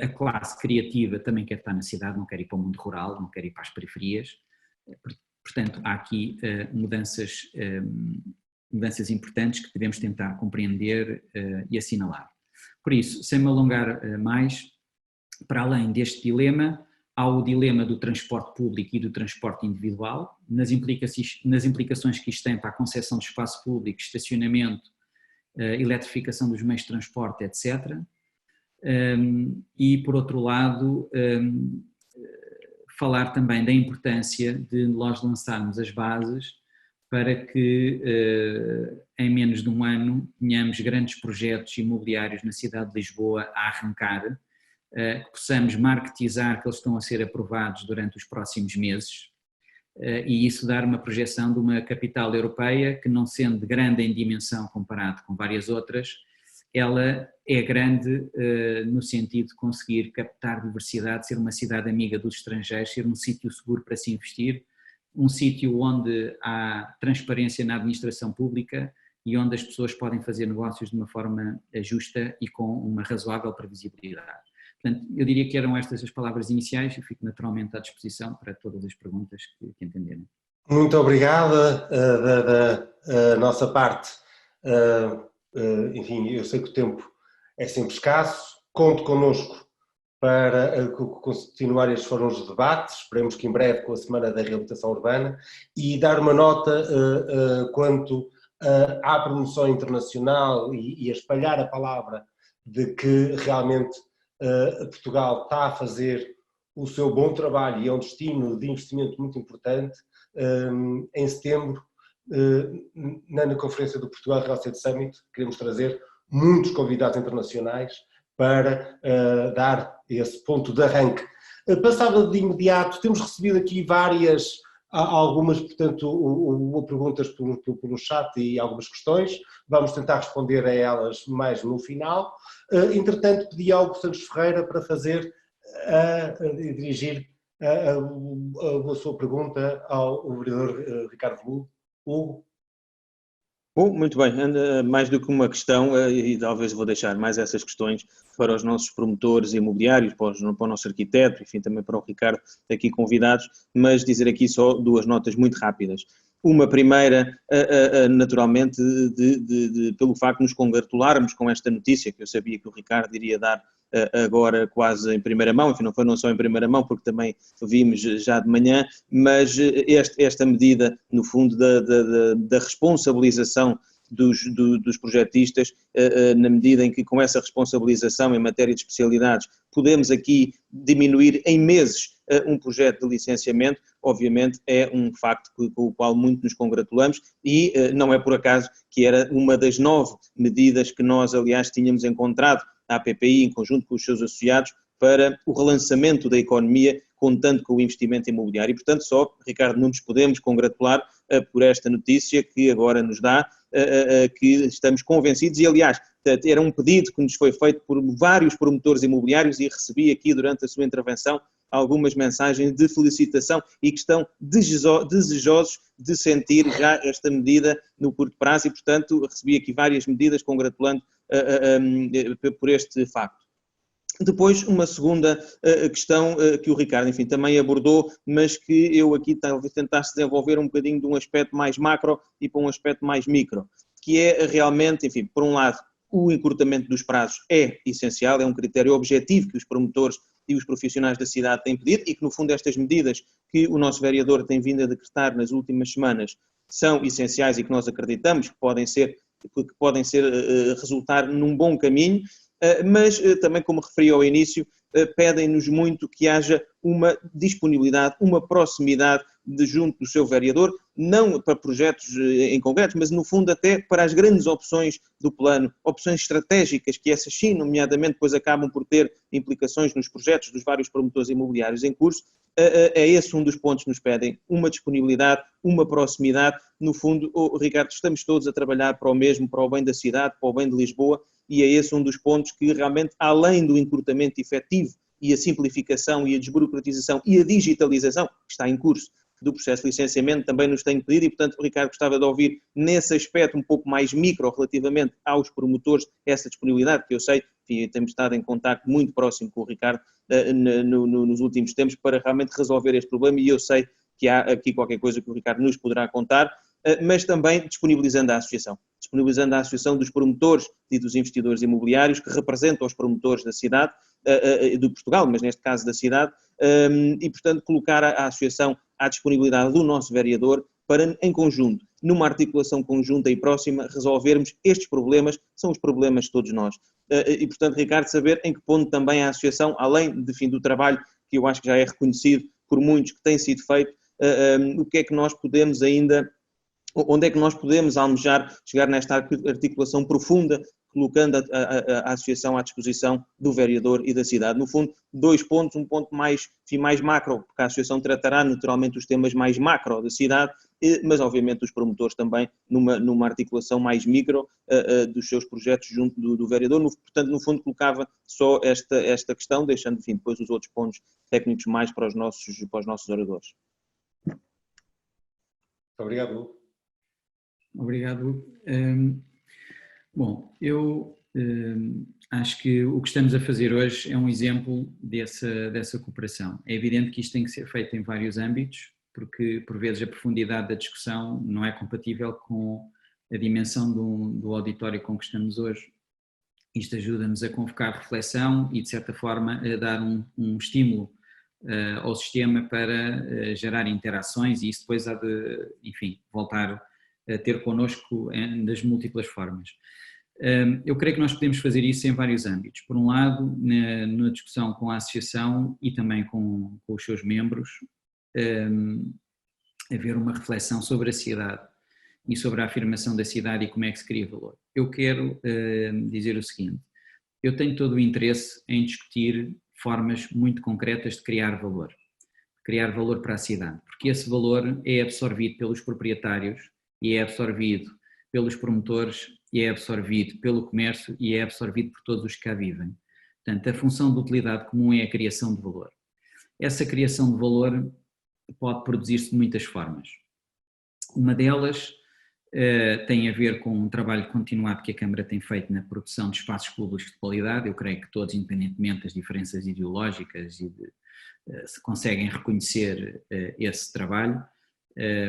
A classe criativa também quer estar na cidade, não quer ir para o mundo rural, não quer ir para as periferias. Portanto, há aqui mudanças importantes que devemos tentar compreender e assinalar. Por isso, sem me alongar mais, para além deste dilema, há o dilema do transporte público e do transporte individual, nas implicações que isto tem para a concepção de espaço público, estacionamento, eletrificação dos meios de transporte, etc. E, por outro lado, falar também da importância de nós lançarmos as bases para que em menos de 1 ano tenhamos grandes projetos imobiliários na cidade de Lisboa a arrancar, que possamos marketizar que eles estão a ser aprovados durante os próximos meses e isso dar uma projeção de uma capital europeia que, não sendo grande em dimensão comparado com várias outras, ela é grande no sentido de conseguir captar diversidade, ser uma cidade amiga dos estrangeiros, ser um sítio seguro para se investir, um sítio onde há transparência na administração pública e onde as pessoas podem fazer negócios de uma forma justa e com uma razoável previsibilidade. Portanto, eu diria que eram estas as palavras iniciais e fico naturalmente à disposição para todas as perguntas que entenderem. Muito obrigada da nossa parte. Enfim, eu sei que o tempo é sempre escasso. Conto connosco para continuar estes fóruns de debate. Esperemos que em breve, com a Semana da Reabilitação Urbana, e dar uma nota quanto à promoção internacional e a espalhar a palavra de que realmente Portugal está a fazer o seu bom trabalho e é um destino de investimento muito importante. Em setembro, na Conferência do Portugal Real Estate Summit, queremos trazer muitos convidados internacionais para dar esse ponto de arranque. Passava de imediato, temos recebido aqui algumas, portanto, perguntas pelo chat e algumas questões, vamos tentar responder a elas mais no final. Entretanto, pedi ao Hugo Santos Ferreira para dirigir a sua pergunta ao vereador Ricardo Veludo. Hugo? Muito bem, mais do que uma questão, e talvez vou deixar mais essas questões para os nossos promotores imobiliários, para o nosso arquiteto, enfim, também para o Ricardo, aqui convidados, mas dizer aqui só duas notas muito rápidas. Uma primeira, naturalmente, pelo facto de nos congratularmos com esta notícia, que eu sabia que o Ricardo iria dar agora quase em primeira mão, enfim, não foi não só em primeira mão, porque também vimos já de manhã, mas esta medida, no fundo, da responsabilização dos projetistas, na medida em que com essa responsabilização em matéria de especialidades podemos aqui diminuir em meses um projeto de licenciamento, obviamente é um facto com o qual muito nos congratulamos e não é por acaso que era uma das 9 medidas que nós, aliás, tínhamos encontrado a APPI, em conjunto com os seus associados, para o relançamento da economia, contando com o investimento imobiliário. E, portanto, só, Ricardo, não nos podemos congratular por esta notícia que agora nos dá, que estamos convencidos, e, aliás, era um pedido que nos foi feito por vários promotores imobiliários e recebi aqui, durante a sua intervenção, algumas mensagens de felicitação e que estão desejosos de sentir já esta medida no curto prazo e, portanto, recebi aqui várias medidas congratulando por este facto. Depois, uma segunda questão que o Ricardo, enfim, também abordou, mas que eu aqui talvez tentasse desenvolver um bocadinho de um aspecto mais macro e para um aspecto mais micro, que é realmente, enfim, por um lado, o encurtamento dos prazos é essencial, é um critério objetivo que os promotores e os profissionais da cidade têm pedido e que, no fundo, estas medidas que o nosso vereador tem vindo a decretar nas últimas semanas são essenciais e que nós acreditamos que podem resultar num bom caminho, mas também, como referi ao início, pedem-nos muito que haja uma disponibilidade, uma proximidade junto do seu vereador, não para projetos em concreto, mas no fundo até para as grandes opções do plano, opções estratégicas que essas sim, nomeadamente, depois acabam por ter implicações nos projetos dos vários promotores imobiliários em curso. É esse um dos pontos que nos pedem, uma disponibilidade, uma proximidade. No fundo, Ricardo, estamos todos a trabalhar para o mesmo, para o bem da cidade, para o bem de Lisboa, e é esse um dos pontos que realmente, além do encurtamento efetivo e a simplificação e a desburocratização e a digitalização que está em curso do processo de licenciamento, também nos tem pedido e, portanto, o Ricardo gostava de ouvir nesse aspecto um pouco mais micro relativamente aos promotores essa disponibilidade, que eu sei, enfim, temos estado em contacto muito próximo com o Ricardo nos últimos tempos para realmente resolver este problema e eu sei que há aqui qualquer coisa que o Ricardo nos poderá contar, mas também disponibilizando a associação dos promotores e dos investidores imobiliários que representam os promotores da cidade, do Portugal, mas neste caso da cidade, e portanto colocar a associação à disponibilidade do nosso vereador para, em conjunto, numa articulação conjunta e próxima, resolvermos estes problemas, são os problemas de todos nós. E portanto, Ricardo, saber em que ponto também a associação, além do trabalho que eu acho que já é reconhecido por muitos que tem sido feito, o que é que nós podemos ainda, onde é que nós podemos almejar chegar nesta articulação profunda, colocando a associação à disposição do vereador e da cidade. No fundo, 2 pontos, um ponto mais macro, porque a associação tratará naturalmente os temas mais macro da cidade, mas obviamente os promotores também numa articulação mais micro dos seus projetos junto do vereador. Portanto, no fundo, colocava só esta questão, deixando, enfim, depois os outros pontos técnicos mais para os nossos oradores. Obrigado. Obrigado. Bom, eu acho que o que estamos a fazer hoje é um exemplo dessa cooperação. É evidente que isto tem que ser feito em vários âmbitos, porque por vezes a profundidade da discussão não é compatível com a dimensão do auditório com que estamos hoje. Isto ajuda-nos a convocar reflexão e, de certa forma, a dar um estímulo ao sistema para gerar interações, e isso depois há de, enfim, voltar a ter connosco das múltiplas formas. Eu creio que nós podemos fazer isso em vários âmbitos. Por um lado, na discussão com a associação e também com os seus membros, haver uma reflexão sobre a cidade e sobre a afirmação da cidade e como é que se cria valor. Eu quero dizer o seguinte: eu tenho todo o interesse em discutir formas muito concretas de criar valor para a cidade, porque esse valor é absorvido pelos proprietários e é absorvido pelos promotores e é absorvido pelo comércio e é absorvido por todos os que cá vivem. Portanto, a função de utilidade comum é a criação de valor. Essa criação de valor pode produzir-se de muitas formas. Uma delas tem a ver com um trabalho continuado que a Câmara tem feito na produção de espaços públicos de qualidade. Eu creio que todos, independentemente das diferenças ideológicas, se conseguem reconhecer esse trabalho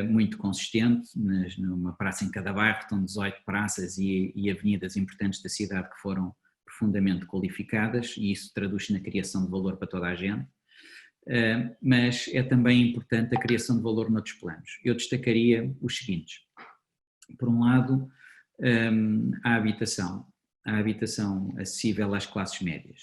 muito consistente. Numa praça em cada bairro estão 18 praças e avenidas importantes da cidade que foram profundamente qualificadas, e isso traduz-se na criação de valor para toda a gente. Mas é também importante a criação de valor noutros planos. Eu destacaria os seguintes. Por um lado, a habitação acessível às classes médias.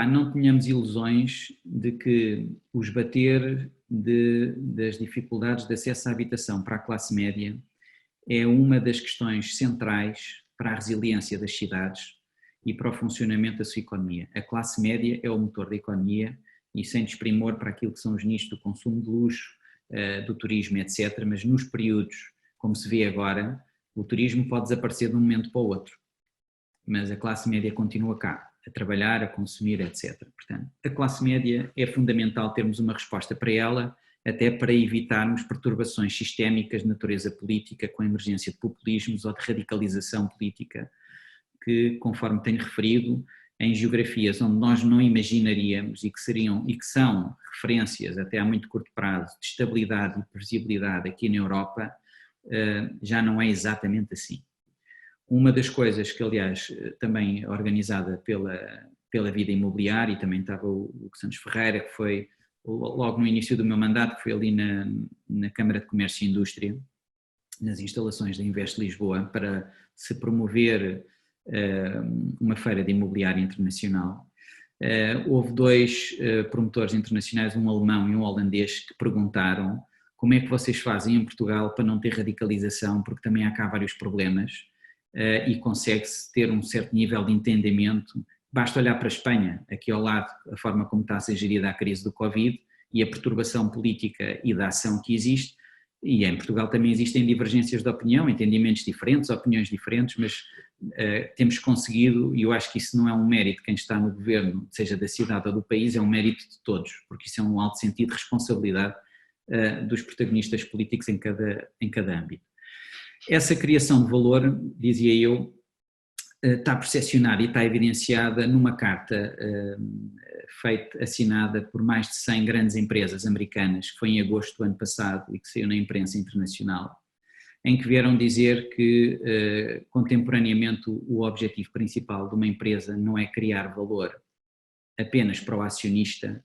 Não tenhamos ilusões de que o esbater das dificuldades de acesso à habitação para a classe média é uma das questões centrais para a resiliência das cidades e para o funcionamento da sua economia. A classe média é o motor da economia, e sem desprimor para aquilo que são os nichos do consumo de luxo, do turismo, etc. Mas nos períodos, como se vê agora, o turismo pode desaparecer de um momento para o outro, mas a classe média continua cá, a trabalhar, a consumir, etc. Portanto, a classe média é fundamental termos uma resposta para ela, até para evitarmos perturbações sistémicas de natureza política, com a emergência de populismos ou de radicalização política, que, conforme tenho referido, em geografias onde nós não imaginaríamos e que são referências até a muito curto prazo de estabilidade e previsibilidade aqui na Europa, já não é exatamente assim. Uma das coisas que, aliás, também organizada pela Vida Imobiliária, e também estava o Santos Ferreira, que foi logo no início do meu mandato, que foi ali na Câmara de Comércio e Indústria, nas instalações da Invest Lisboa, para se promover uma feira de imobiliária internacional. Houve dois promotores internacionais, um alemão e um holandês, que perguntaram como é que vocês fazem em Portugal para não ter radicalização, porque também há cá vários problemas, e consegue-se ter um certo nível de entendimento. Basta olhar para a Espanha, aqui ao lado, a forma como está a ser gerida a crise do Covid e a perturbação política e da ação que existe, e em Portugal também existem divergências de opinião, entendimentos diferentes, opiniões diferentes, mas temos conseguido, e eu acho que isso não é um mérito de quem está no governo, seja da cidade ou do país, é um mérito de todos, porque isso é um alto sentido de responsabilidade dos protagonistas políticos em cada âmbito. Essa criação de valor, dizia eu, está percepcionada e está evidenciada numa carta assinada por mais de 100 grandes empresas americanas, que foi em agosto do ano passado e que saiu na imprensa internacional, em que vieram dizer que contemporaneamente o objetivo principal de uma empresa não é criar valor apenas para o acionista,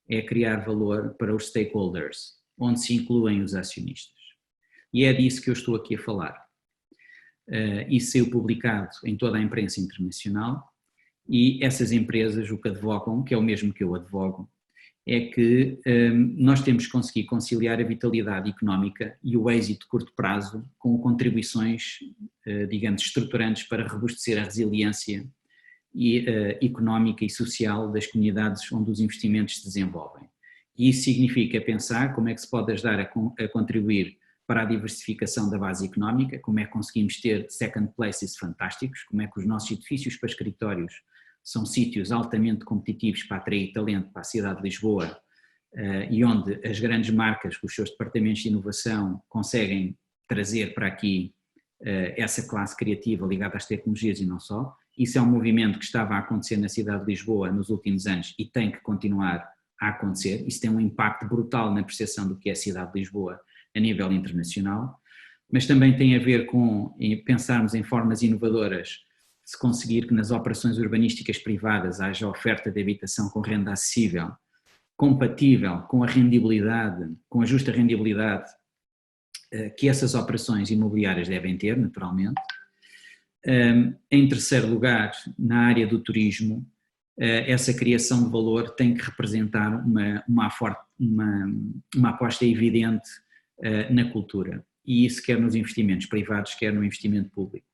é criar valor para os stakeholders, onde se incluem os acionistas. E é disso que eu estou aqui a falar. Isso saiu publicado em toda a imprensa internacional, e essas empresas o que advogam, que é o mesmo que eu advogo, é que nós temos que conseguir conciliar a vitalidade económica e o êxito de curto prazo com contribuições, digamos, estruturantes para robustecer a resiliência económica e social das comunidades onde os investimentos se desenvolvem. E isso significa pensar como é que se pode ajudar a contribuir para a diversificação da base económica, como é que conseguimos ter second places fantásticos, como é que os nossos edifícios para escritórios são sítios altamente competitivos para atrair talento para a cidade de Lisboa, e onde as grandes marcas, com os seus departamentos de inovação, conseguem trazer para aqui essa classe criativa ligada às tecnologias e não só. Isso é um movimento que estava a acontecer na cidade de Lisboa nos últimos anos e tem que continuar a acontecer. Isso tem um impacto brutal na percepção do que é a cidade de Lisboa a nível internacional, mas também tem a ver com pensarmos em formas inovadoras de se conseguir que nas operações urbanísticas privadas haja oferta de habitação com renda acessível, compatível com a rendibilidade, com a justa rendibilidade que essas operações imobiliárias devem ter, naturalmente. Em terceiro lugar, na área do turismo, essa criação de valor tem que representar uma aposta evidente na cultura, e isso quer nos investimentos privados, quer no investimento público.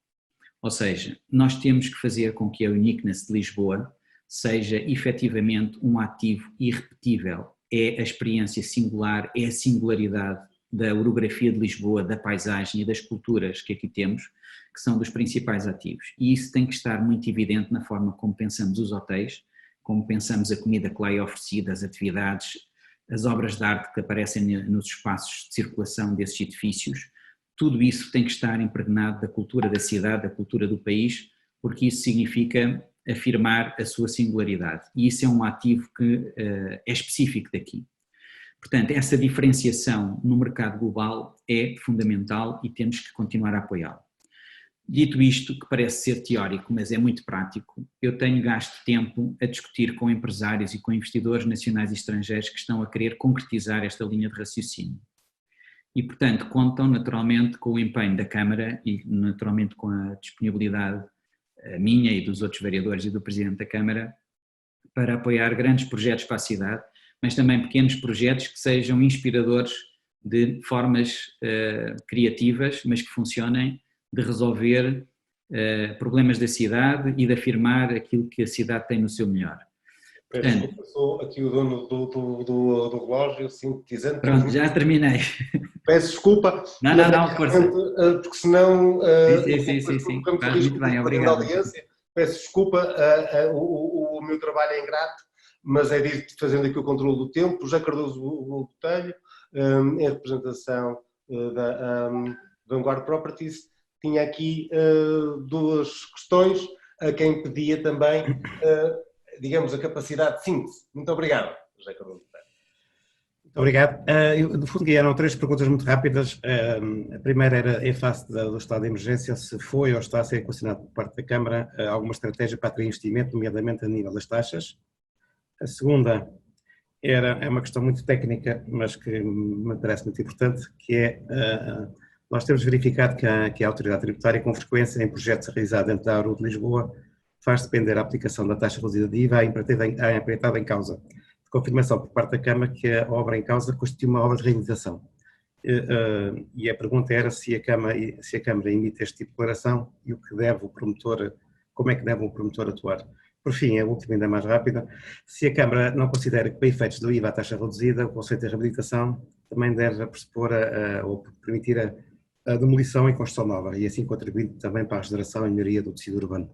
Ou seja, nós temos que fazer com que a Uniqueness de Lisboa seja efetivamente um ativo irrepetível. É a experiência singular, é a singularidade da orografia de Lisboa, da paisagem e das culturas que aqui temos, que são dos principais ativos. E isso tem que estar muito evidente na forma como pensamos os hotéis, como pensamos a comida que lá é oferecida, as atividades, as obras de arte que aparecem nos espaços de circulação desses edifícios. Tudo isso tem que estar impregnado da cultura da cidade, da cultura do país, porque isso significa afirmar a sua singularidade. E isso é um ativo que é específico daqui. Portanto, essa diferenciação no mercado global é fundamental e temos que continuar a apoiá-lo. Dito isto, que parece ser teórico, mas é muito prático, eu tenho gasto tempo a discutir com empresários e com investidores nacionais e estrangeiros que estão a querer concretizar esta linha de raciocínio. E, portanto, contam naturalmente com o empenho da Câmara e naturalmente com a disponibilidade minha e dos outros vereadores e do Presidente da Câmara para apoiar grandes projetos para a cidade, mas também pequenos projetos que sejam inspiradores de formas criativas, mas que funcionem, de resolver problemas da cidade e de afirmar aquilo que a cidade tem no seu melhor. Portanto, eu sou aqui o dono do relógio, sintetizando. Pronto, já terminei. Peço desculpa. Não, força. Porque senão... Sim. Faz muito bem, obrigado. Peço desculpa, o meu trabalho é ingrato, mas é de fazendo aqui o controle do tempo. José Cardoso Botelho, em representação da Vanguard Properties, tinha aqui duas questões a quem pedia também, digamos, a capacidade de síntese. Muito obrigado, José Cardoso Botelho. Muito obrigado. No fundo, eram três perguntas muito rápidas. A primeira era, em face do estado de emergência, se foi ou está a ser equacionado por parte da Câmara alguma estratégia para atrair investimento, nomeadamente a nível das taxas. A segunda é uma questão muito técnica, mas que me parece muito importante, que é, nós temos verificado que a autoridade tributária, com frequência, em projetos realizados dentro da ARU de Lisboa, faz depender a aplicação da taxa reduzida de IVA à empreitada em causa. Confirmação por parte da Câmara que a obra em causa constitui uma obra de realização. E a pergunta era se a Câmara emite este tipo de declaração e o que deve o promotor, como é que deve o promotor atuar. Por fim, a última ainda mais rápida, se a Câmara não considera que para efeitos do IVA a taxa reduzida, o conceito de reabilitação também deve pressupor ou permitir a demolição e construção nova e assim contribuindo também para a regeneração e melhoria do tecido urbano.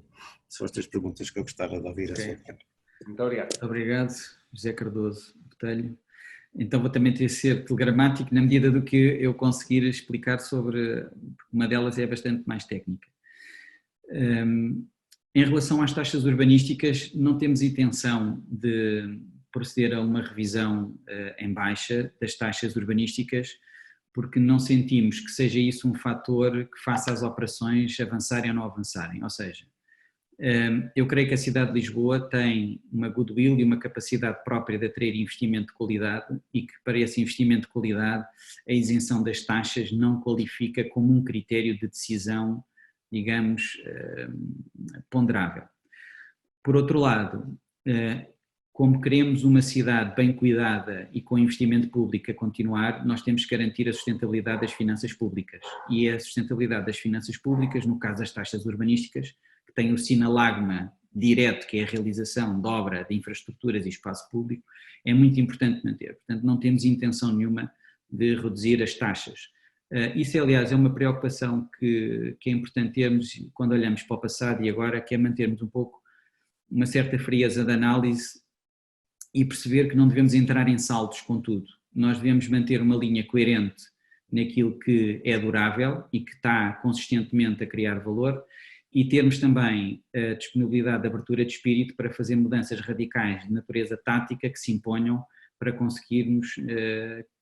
São as três perguntas que eu gostava de ouvir. Okay. Muito obrigado. Obrigado, José Cardoso Botelho. Então vou também ter de ser telegramático na medida do que eu conseguir explicar sobre, uma delas é bastante mais técnica. Em relação às taxas urbanísticas, não temos intenção de proceder a uma revisão em baixa das taxas urbanísticas, porque não sentimos que seja isso um fator que faça as operações avançarem ou não avançarem. Ou seja, eu creio que a cidade de Lisboa tem uma goodwill e uma capacidade própria de atrair investimento de qualidade e que para esse investimento de qualidade a isenção das taxas não qualifica como um critério de decisão, digamos, ponderável. Por outro lado, como queremos uma cidade bem cuidada e com investimento público a continuar, nós temos que garantir a sustentabilidade das finanças públicas. E a sustentabilidade das finanças públicas, no caso das taxas urbanísticas, que tem o sinalagma direto, que é a realização de obra de infraestruturas e espaço público, é muito importante manter. Portanto, não temos intenção nenhuma de reduzir as taxas. Isso, aliás, é uma preocupação que é importante termos quando olhamos para o passado e agora, que é mantermos um pouco uma certa frieza de análise e perceber que não devemos entrar em saltos com tudo. Nós devemos manter uma linha coerente naquilo que é durável e que está consistentemente a criar valor e termos também a disponibilidade de abertura de espírito para fazer mudanças radicais de natureza tática que se imponham para conseguirmos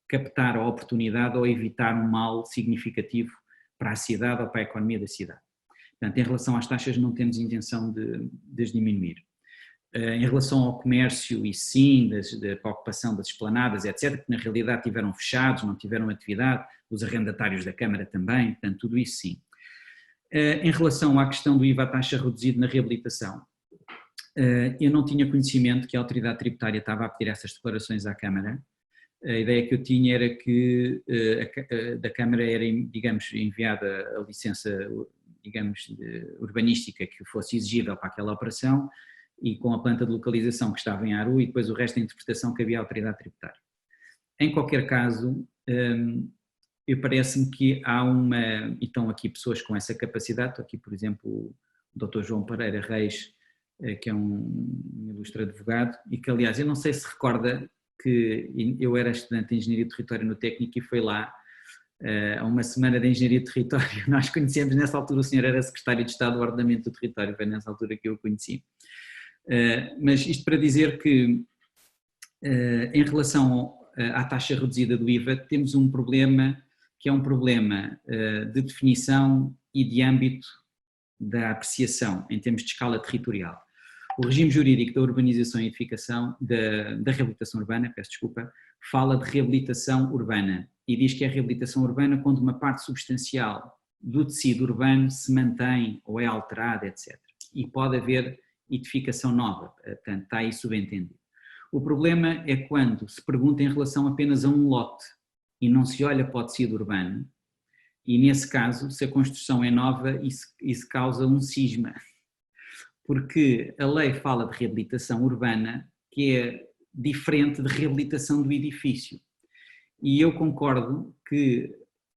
captar a oportunidade ou evitar um mal significativo para a cidade ou para a economia da cidade. Portanto, em relação às taxas não temos intenção de as diminuir. Em relação ao comércio e sim, da ocupação das esplanadas, etc., que na realidade tiveram fechados, não tiveram atividade, os arrendatários da Câmara também, portanto tudo isso sim. Em relação à questão do IVA à taxa reduzida na reabilitação, eu não tinha conhecimento que a autoridade tributária estava a pedir essas declarações à Câmara. A ideia que eu tinha era que da Câmara era, digamos, enviada a licença, digamos, urbanística que fosse exigível para aquela operação e com a planta de localização que estava em Aru e depois o resto da interpretação que havia à autoridade tributária. Em qualquer caso, parece-me que há e estão aqui pessoas com essa capacidade, estou aqui por exemplo o Dr. João Pereira Reis, que é um ilustre advogado e que aliás eu não sei se recorda que eu era estudante de Engenharia de Território no Técnico e foi lá a uma semana de Engenharia de Território, nós conhecemos nessa altura, o senhor era Secretário de Estado do Ordenamento do Território, foi nessa altura que eu o conheci. Mas isto para dizer que em relação à taxa reduzida do IVA temos um problema que é um problema de definição e de âmbito da apreciação em termos de escala territorial. O regime jurídico da urbanização e edificação, da reabilitação urbana, peço desculpa, fala de reabilitação urbana e diz que é reabilitação urbana quando uma parte substancial do tecido urbano se mantém ou é alterada, etc. E pode haver edificação nova, portanto está aí subentendido. O problema é quando se pergunta em relação apenas a um lote e não se olha para o tecido urbano e nesse caso se a construção é nova isso causa um cisma. Porque a lei fala de reabilitação urbana, que é diferente de reabilitação do edifício. E eu concordo que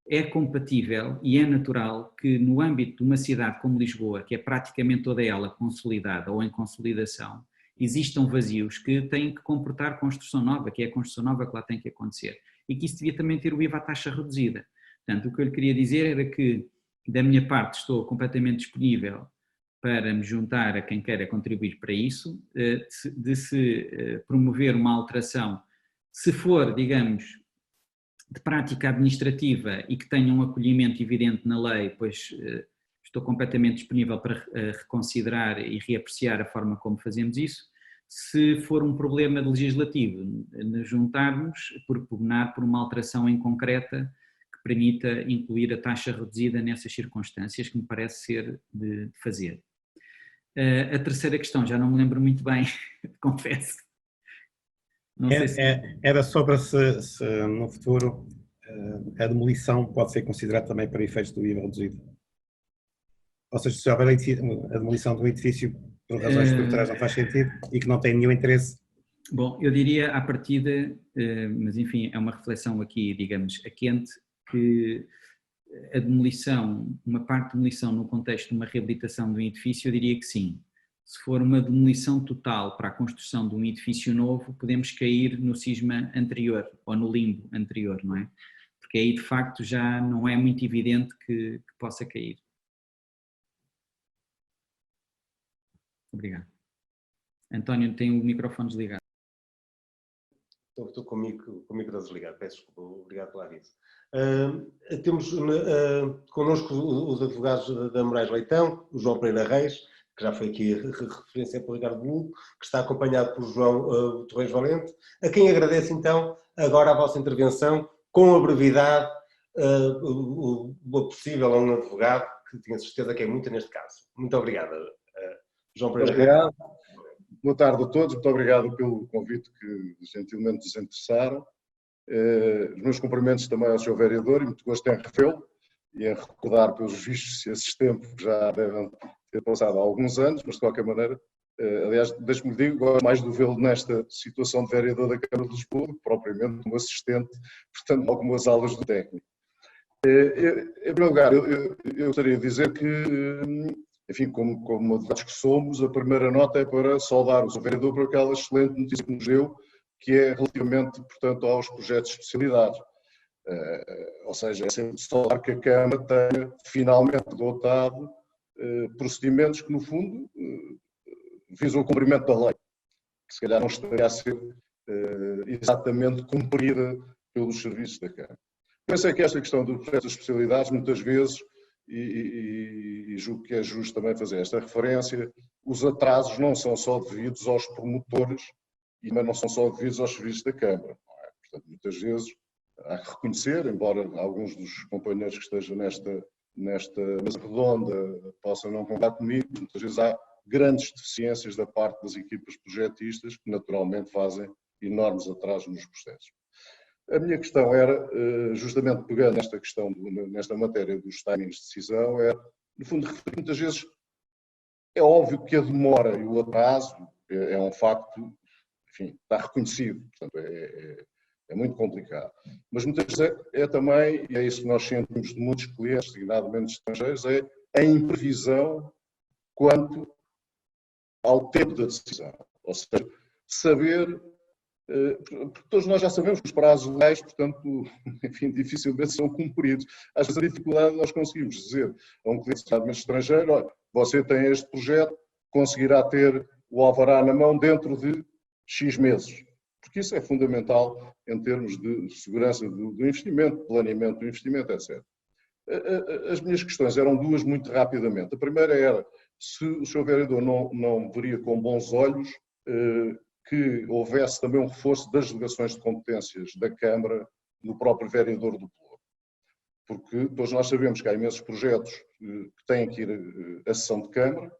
é compatível e é natural que no âmbito de uma cidade como Lisboa, que é praticamente toda ela consolidada ou em consolidação, existam vazios que têm que comportar construção nova, que é a construção nova que lá tem que acontecer. E que isso devia também ter o IVA à taxa reduzida. Portanto, o que eu lhe queria dizer era que, da minha parte, estou completamente disponível para me juntar a quem queira contribuir para isso, de se promover uma alteração, se for, digamos, de prática administrativa e que tenha um acolhimento evidente na lei, pois estou completamente disponível para reconsiderar e reapreciar a forma como fazemos isso. Se for um problema legislativo, juntarmos, por pugnar por uma alteração em concreta que permita incluir a taxa reduzida nessas circunstâncias, que me parece ser de fazer. A terceira questão, já não me lembro muito bem, confesso. Não sei se... Era sobre se no futuro a demolição pode ser considerada também para efeitos do IVA reduzido. Ou seja, se houver a demolição de um edifício por razões estruturais não faz sentido e que não tem nenhum interesse. Bom, eu diria à partida, mas enfim, é uma reflexão aqui, digamos, a quente, que a demolição, uma parte de demolição no contexto de uma reabilitação de um edifício, eu diria que sim. Se for uma demolição total para a construção de um edifício novo, podemos cair no cisma anterior, ou no limbo anterior, não é? Porque aí de facto já não é muito evidente que possa cair. Obrigado. António, tem o microfone desligado. Estou com o micro desligado, peço desculpa, obrigado pela aviso. Temos connosco os advogados da Moraes Leitão, o João Pereira Reis, que já foi aqui referência pelo Ricardo Bolo, que está acompanhado por João Torres Valente, a quem agradeço então agora a vossa intervenção, com a brevidade o possível a um advogado, que tenho certeza que é muito neste caso. Muito obrigado, João Pereira Reis. Obrigado. Boa tarde a todos, muito obrigado pelo convite que gentilmente nos interessaram. Os meus cumprimentos também ao Sr. Vereador e muito gosto em revê-lo e em recordar pelos vistos esses tempos que já devem ter passado há alguns anos, mas de qualquer maneira, aliás, deixe-me dizer, gosto mais de vê-lo nesta situação de Vereador da Câmara de Lisboa, propriamente como assistente, portanto, algumas aulas do técnico. Em primeiro lugar, eu gostaria de dizer que, enfim, como advogados que somos, a primeira nota é para saudar o Sr. Vereador por aquela excelente notícia que nos deu, que é relativamente, portanto, aos projetos de especialidade. Ou seja, é sempre saudar que a Câmara tenha finalmente adotado procedimentos que, no fundo, visam o cumprimento da lei, que se calhar não estaria a ser exatamente cumprida pelos serviços da Câmara. Pensei que esta questão do projeto das especialidades, muitas vezes, e julgo que é justo também fazer esta referência, os atrasos não são só devidos aos promotores, mas não são só devidos aos serviços da Câmara. Não é? Portanto, muitas vezes há que reconhecer, embora alguns dos companheiros que estejam nesta mesa redonda possam não concordar comigo, muitas vezes há grandes deficiências da parte das equipas projetistas que naturalmente fazem enormes atrasos nos processos. A minha questão era, justamente pegando nesta matéria dos timings de decisão, no fundo, muitas vezes é óbvio que a demora e o atraso é um facto, enfim, está reconhecido, portanto é muito complicado. Mas muitas vezes é também, e é isso que nós sentimos de muitos clientes, designadamente estrangeiros, é a imprevisão quanto ao tempo da decisão. Ou seja, saber, porque todos nós já sabemos que os prazos legais, portanto, enfim, dificilmente são cumpridos. Às vezes a dificuldade nós conseguimos dizer a um cliente estrangeiro, olha, você tem este projeto, conseguirá ter o alvará na mão dentro de X meses. Porque isso é fundamental em termos de segurança do investimento, planeamento do investimento, etc. As minhas questões eram duas muito rapidamente. A primeira era se o Sr. Vereador não veria com bons olhos que houvesse também um reforço das delegações de competências da Câmara no próprio Vereador do Pelouro. Porque todos nós sabemos que há imensos projetos que têm que ir à sessão de Câmara,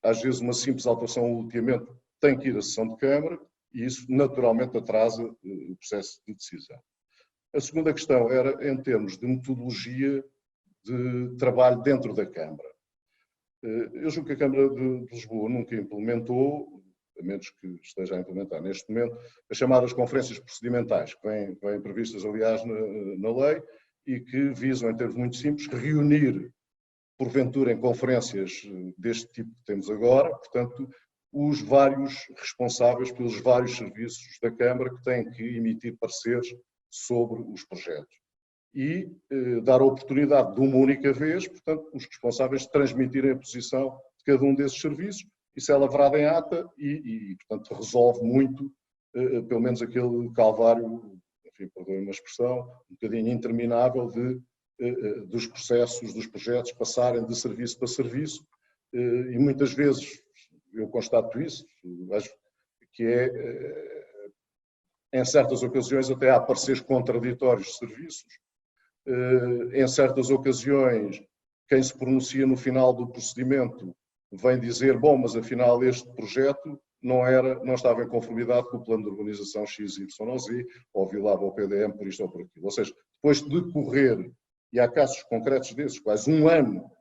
às vezes uma simples alteração ou loteamento tem que ir à sessão de Câmara e isso naturalmente atrasa o processo de decisão. A segunda questão era em termos de metodologia de trabalho dentro da Câmara. Eu julgo que a Câmara de Lisboa nunca implementou, a menos que esteja a implementar neste momento, as chamadas conferências procedimentais, que vêm previstas, aliás, na lei e que visam, em termos muito simples, reunir, porventura, em conferências deste tipo que temos agora, portanto, os vários responsáveis pelos vários serviços da Câmara que têm que emitir pareceres sobre os projetos. E dar a oportunidade de uma única vez, portanto, os responsáveis de transmitirem a posição de cada um desses serviços. Isso é lavrado em ata e portanto, resolve muito, pelo menos aquele calvário, enfim, perdoem uma expressão, um bocadinho interminável dos processos, dos projetos passarem de serviço para serviço e muitas vezes eu constato isso, acho que em certas ocasiões até há pareceres contraditórios de serviços, em certas ocasiões quem se pronuncia no final do procedimento vem dizer, bom, mas afinal este projeto não estava em conformidade com o plano de urbanização XYZ, ou violava o PDM por isto ou por aquilo. Ou seja, depois de decorrer, e há casos concretos desses, quase um ano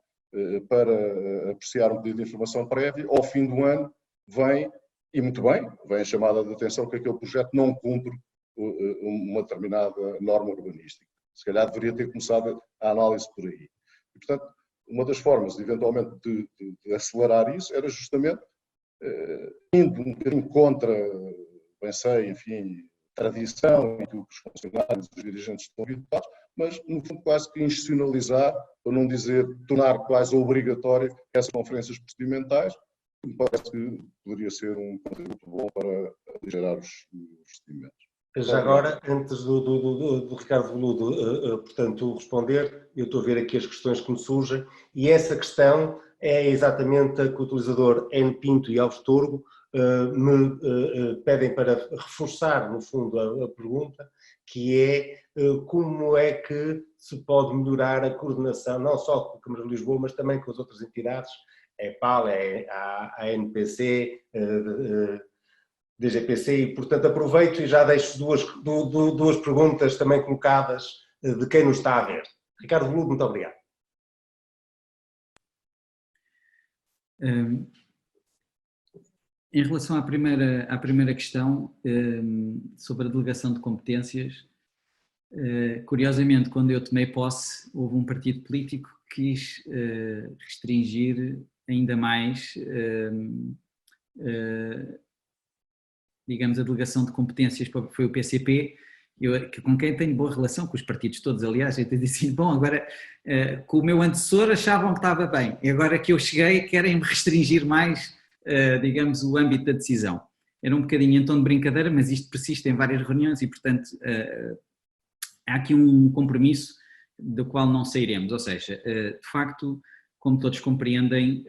para apreciar um pedido de informação prévia, ao fim do ano vem, e muito bem, vem a chamada de atenção que aquele projeto não cumpre uma determinada norma urbanística. Se calhar deveria ter começado a análise por aí. E, portanto, uma das formas, eventualmente, de acelerar isso era justamente indo um bocadinho contra, pensei, enfim, tradição e que os funcionários, os dirigentes estão habituados, mas, no fundo, quase que institucionalizar, para não dizer, tornar quase obrigatório essas conferências procedimentais, me parece que poderia ser um contributo bom para aligerar os procedimentos. Já agora, antes do Ricardo Veludo, portanto, responder, eu estou a ver aqui as questões que me surgem, e essa questão é exatamente a que o utilizador N. Pinto e Alves Torgo me pedem para reforçar, no fundo, a pergunta, que é como é que se pode melhorar a coordenação, não só com a Câmara de Lisboa, mas também com as outras entidades, a EPAL, a ANPC, DGPC, e portanto aproveito e já deixo duas perguntas também colocadas de quem nos está a ver. Ricardo Veludo, muito obrigado. Em relação à primeira questão, sobre a delegação de competências, curiosamente, quando eu tomei posse, houve um partido político que quis restringir ainda mais, digamos, a delegação de competências, porque foi o PCP, com quem tenho boa relação, com os partidos todos, aliás, eu tenho dito, bom, agora, com o meu antecessor achavam que estava bem, e agora que eu cheguei querem-me restringir mais, digamos, o âmbito da decisão. era um bocadinho em tom de brincadeira, mas isto persiste em várias reuniões e, portanto, há aqui um compromisso do qual não sairemos, ou seja, de facto, como todos compreendem,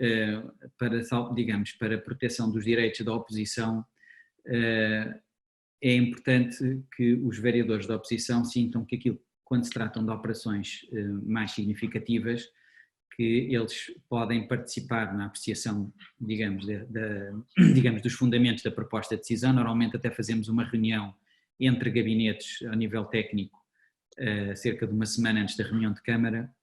para a proteção dos direitos da oposição, é importante que os vereadores da oposição sintam que aquilo, quando se tratam de operações mais significativas, que eles podem participar na apreciação, digamos, digamos, dos fundamentos da proposta de decisão. Normalmente até fazemos uma reunião entre gabinetes a nível técnico, cerca de uma semana antes da reunião de Câmara,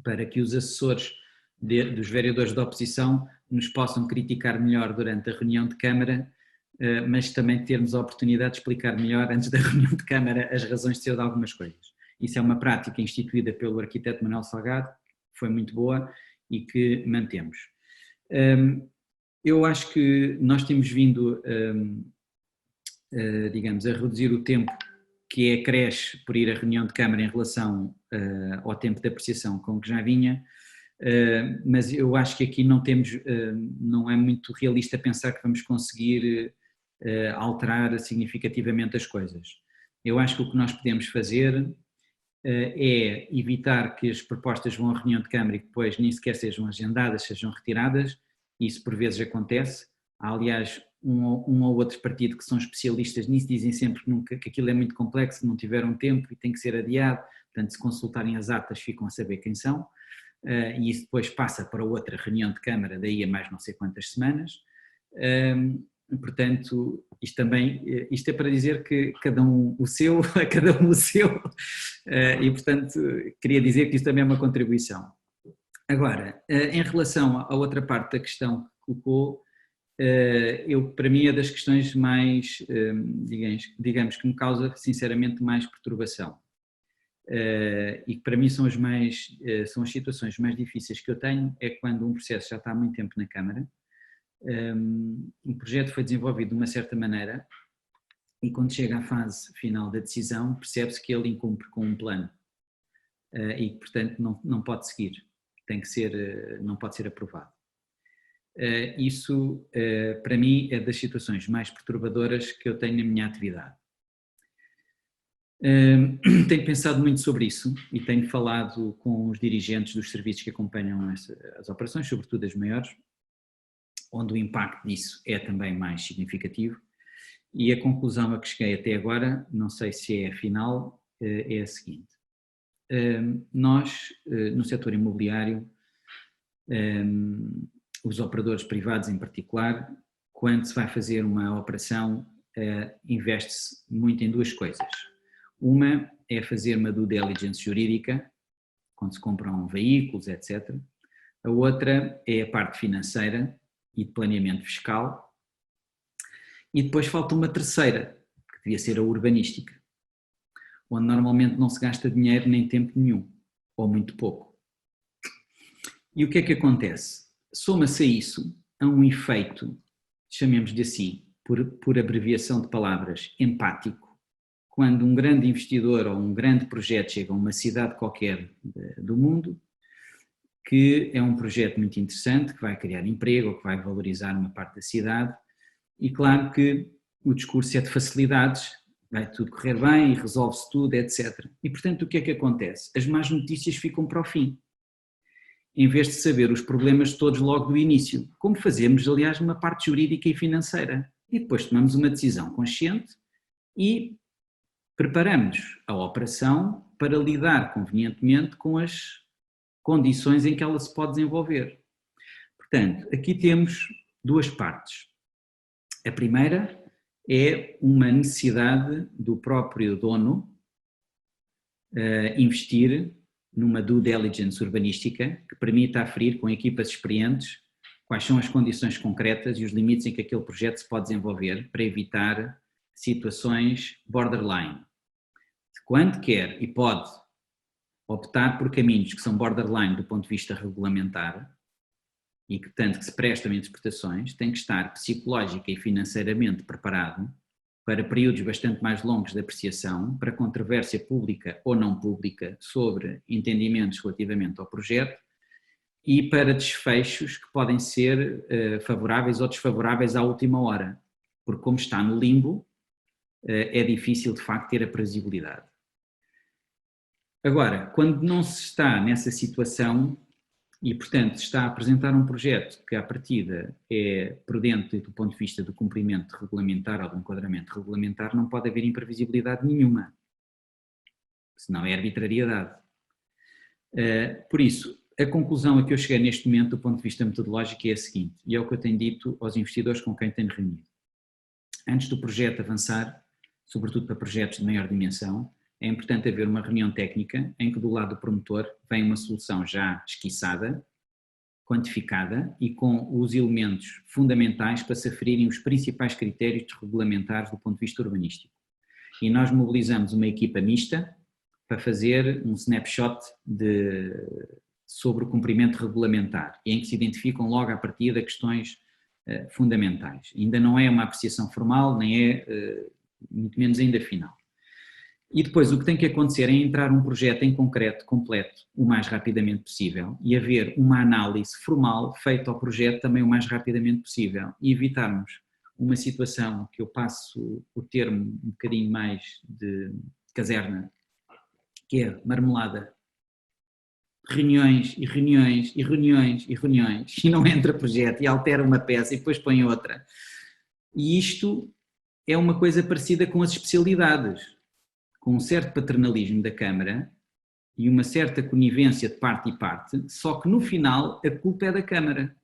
para que os assessores dos vereadores da oposição nos possam criticar melhor durante a reunião de Câmara, mas também termos a oportunidade de explicar melhor antes da reunião de Câmara as razões de ser de algumas coisas. Isso é uma prática instituída pelo arquiteto Manuel Salgado, que foi muito boa e que mantemos. Eu acho que nós temos vindo, digamos, a reduzir o tempo que é creche por ir à reunião de Câmara em relação ao tempo de apreciação com que já vinha, mas eu acho que aqui não é muito realista pensar que vamos conseguir alterar significativamente as coisas. Eu acho que o que nós podemos fazer é evitar que as propostas vão à reunião de Câmara e que depois nem sequer sejam agendadas, sejam retiradas. Isso por vezes acontece. Há, aliás, um ou outro partido que são especialistas nisso, dizem sempre que aquilo é muito complexo, não tiveram tempo e tem que ser adiado. Portanto, se consultarem as atas ficam a saber quem são, e isso depois passa para outra reunião de Câmara, daí a mais não sei quantas semanas. Portanto, isto é para dizer que cada um o seu, e portanto queria dizer que isto também é uma contribuição. Agora, em relação à outra parte da questão que colocou, para mim é das questões mais, digamos, que me causa sinceramente mais perturbação, e que para mim são as situações mais difíceis que eu tenho, é quando um processo já está há muito tempo na Câmara. Um projeto foi desenvolvido de uma certa maneira e quando chega à fase final da decisão percebe-se que ele incumpre com um plano e que portanto não pode seguir, não pode ser aprovado. Isso para mim é das situações mais perturbadoras que eu tenho na minha atividade. Tenho pensado muito sobre isso e tenho falado com os dirigentes dos serviços que acompanham as operações, sobretudo as maiores, onde o impacto disso é também mais significativo, e a conclusão a que cheguei até agora, não sei se é a final, é a seguinte. Nós, no setor imobiliário, os operadores privados em particular, quando se vai fazer uma operação, investe-se muito em duas coisas. Uma é fazer uma due diligence jurídica, quando se compram veículos, etc. A outra é a parte financeira e de planeamento fiscal, e depois falta uma terceira, que devia ser a urbanística, onde normalmente não se gasta dinheiro nem tempo nenhum, ou muito pouco. E o que é que acontece? Soma-se a isso a um efeito, chamemos-lhe assim, por abreviação de palavras, empático, quando um grande investidor ou um grande projeto chega a uma cidade qualquer do mundo, que é um projeto muito interessante, que vai criar emprego, ou que vai valorizar uma parte da cidade, e claro que o discurso é de facilidades, vai tudo correr bem e resolve-se tudo, etc. E portanto o que é que acontece? As más notícias ficam para o fim, em vez de saber os problemas todos logo do início, como fazemos aliás numa parte jurídica e financeira, e depois tomamos uma decisão consciente e preparamos a operação para lidar convenientemente com as condições em que ela se pode desenvolver. Portanto, aqui temos duas partes. A primeira é uma necessidade do próprio dono investir numa due diligence urbanística que permita aferir com equipas experientes quais são as condições concretas e os limites em que aquele projeto se pode desenvolver para evitar situações borderline. Quando quer e pode optar por caminhos que são borderline do ponto de vista regulamentar e que tanto que se prestam interpretações, tem que estar psicológica e financeiramente preparado para períodos bastante mais longos de apreciação, para controvérsia pública ou não pública sobre entendimentos relativamente ao projeto e para desfechos que podem ser favoráveis ou desfavoráveis à última hora. porque como está no limbo, é difícil de facto ter a previsibilidade. Agora, quando não se está nessa situação e, portanto, está a apresentar um projeto que à partida é prudente do ponto de vista do cumprimento regulamentar ou do enquadramento regulamentar, não pode haver imprevisibilidade nenhuma, senão é arbitrariedade. Por isso, a conclusão a que eu cheguei neste momento do ponto de vista metodológico é a seguinte, e é o que eu tenho dito aos investidores com quem tenho reunido. Antes do projeto avançar, sobretudo para projetos de maior dimensão, é importante haver uma reunião técnica em que do lado do promotor vem uma solução já esquiçada, quantificada e com os elementos fundamentais para se aferirem os principais critérios regulamentares do ponto de vista urbanístico. E nós mobilizamos uma equipa mista para fazer um snapshot sobre o cumprimento regulamentar, em que se identificam logo à partida questões fundamentais. Ainda não é uma apreciação formal, nem é, muito menos ainda final. E depois o que tem que acontecer é entrar um projeto em concreto, completo, o mais rapidamente possível e haver uma análise formal feita ao projeto também o mais rapidamente possível e evitarmos uma situação que eu passo o termo um bocadinho mais de caserna, que é marmelada. Reuniões e reuniões e reuniões e reuniões e não entra projeto e altera uma peça e depois põe outra. E isto é uma coisa parecida com as especialidades, com um certo paternalismo da Câmara e uma certa conivência de parte e parte, só que no final a culpa é da Câmara.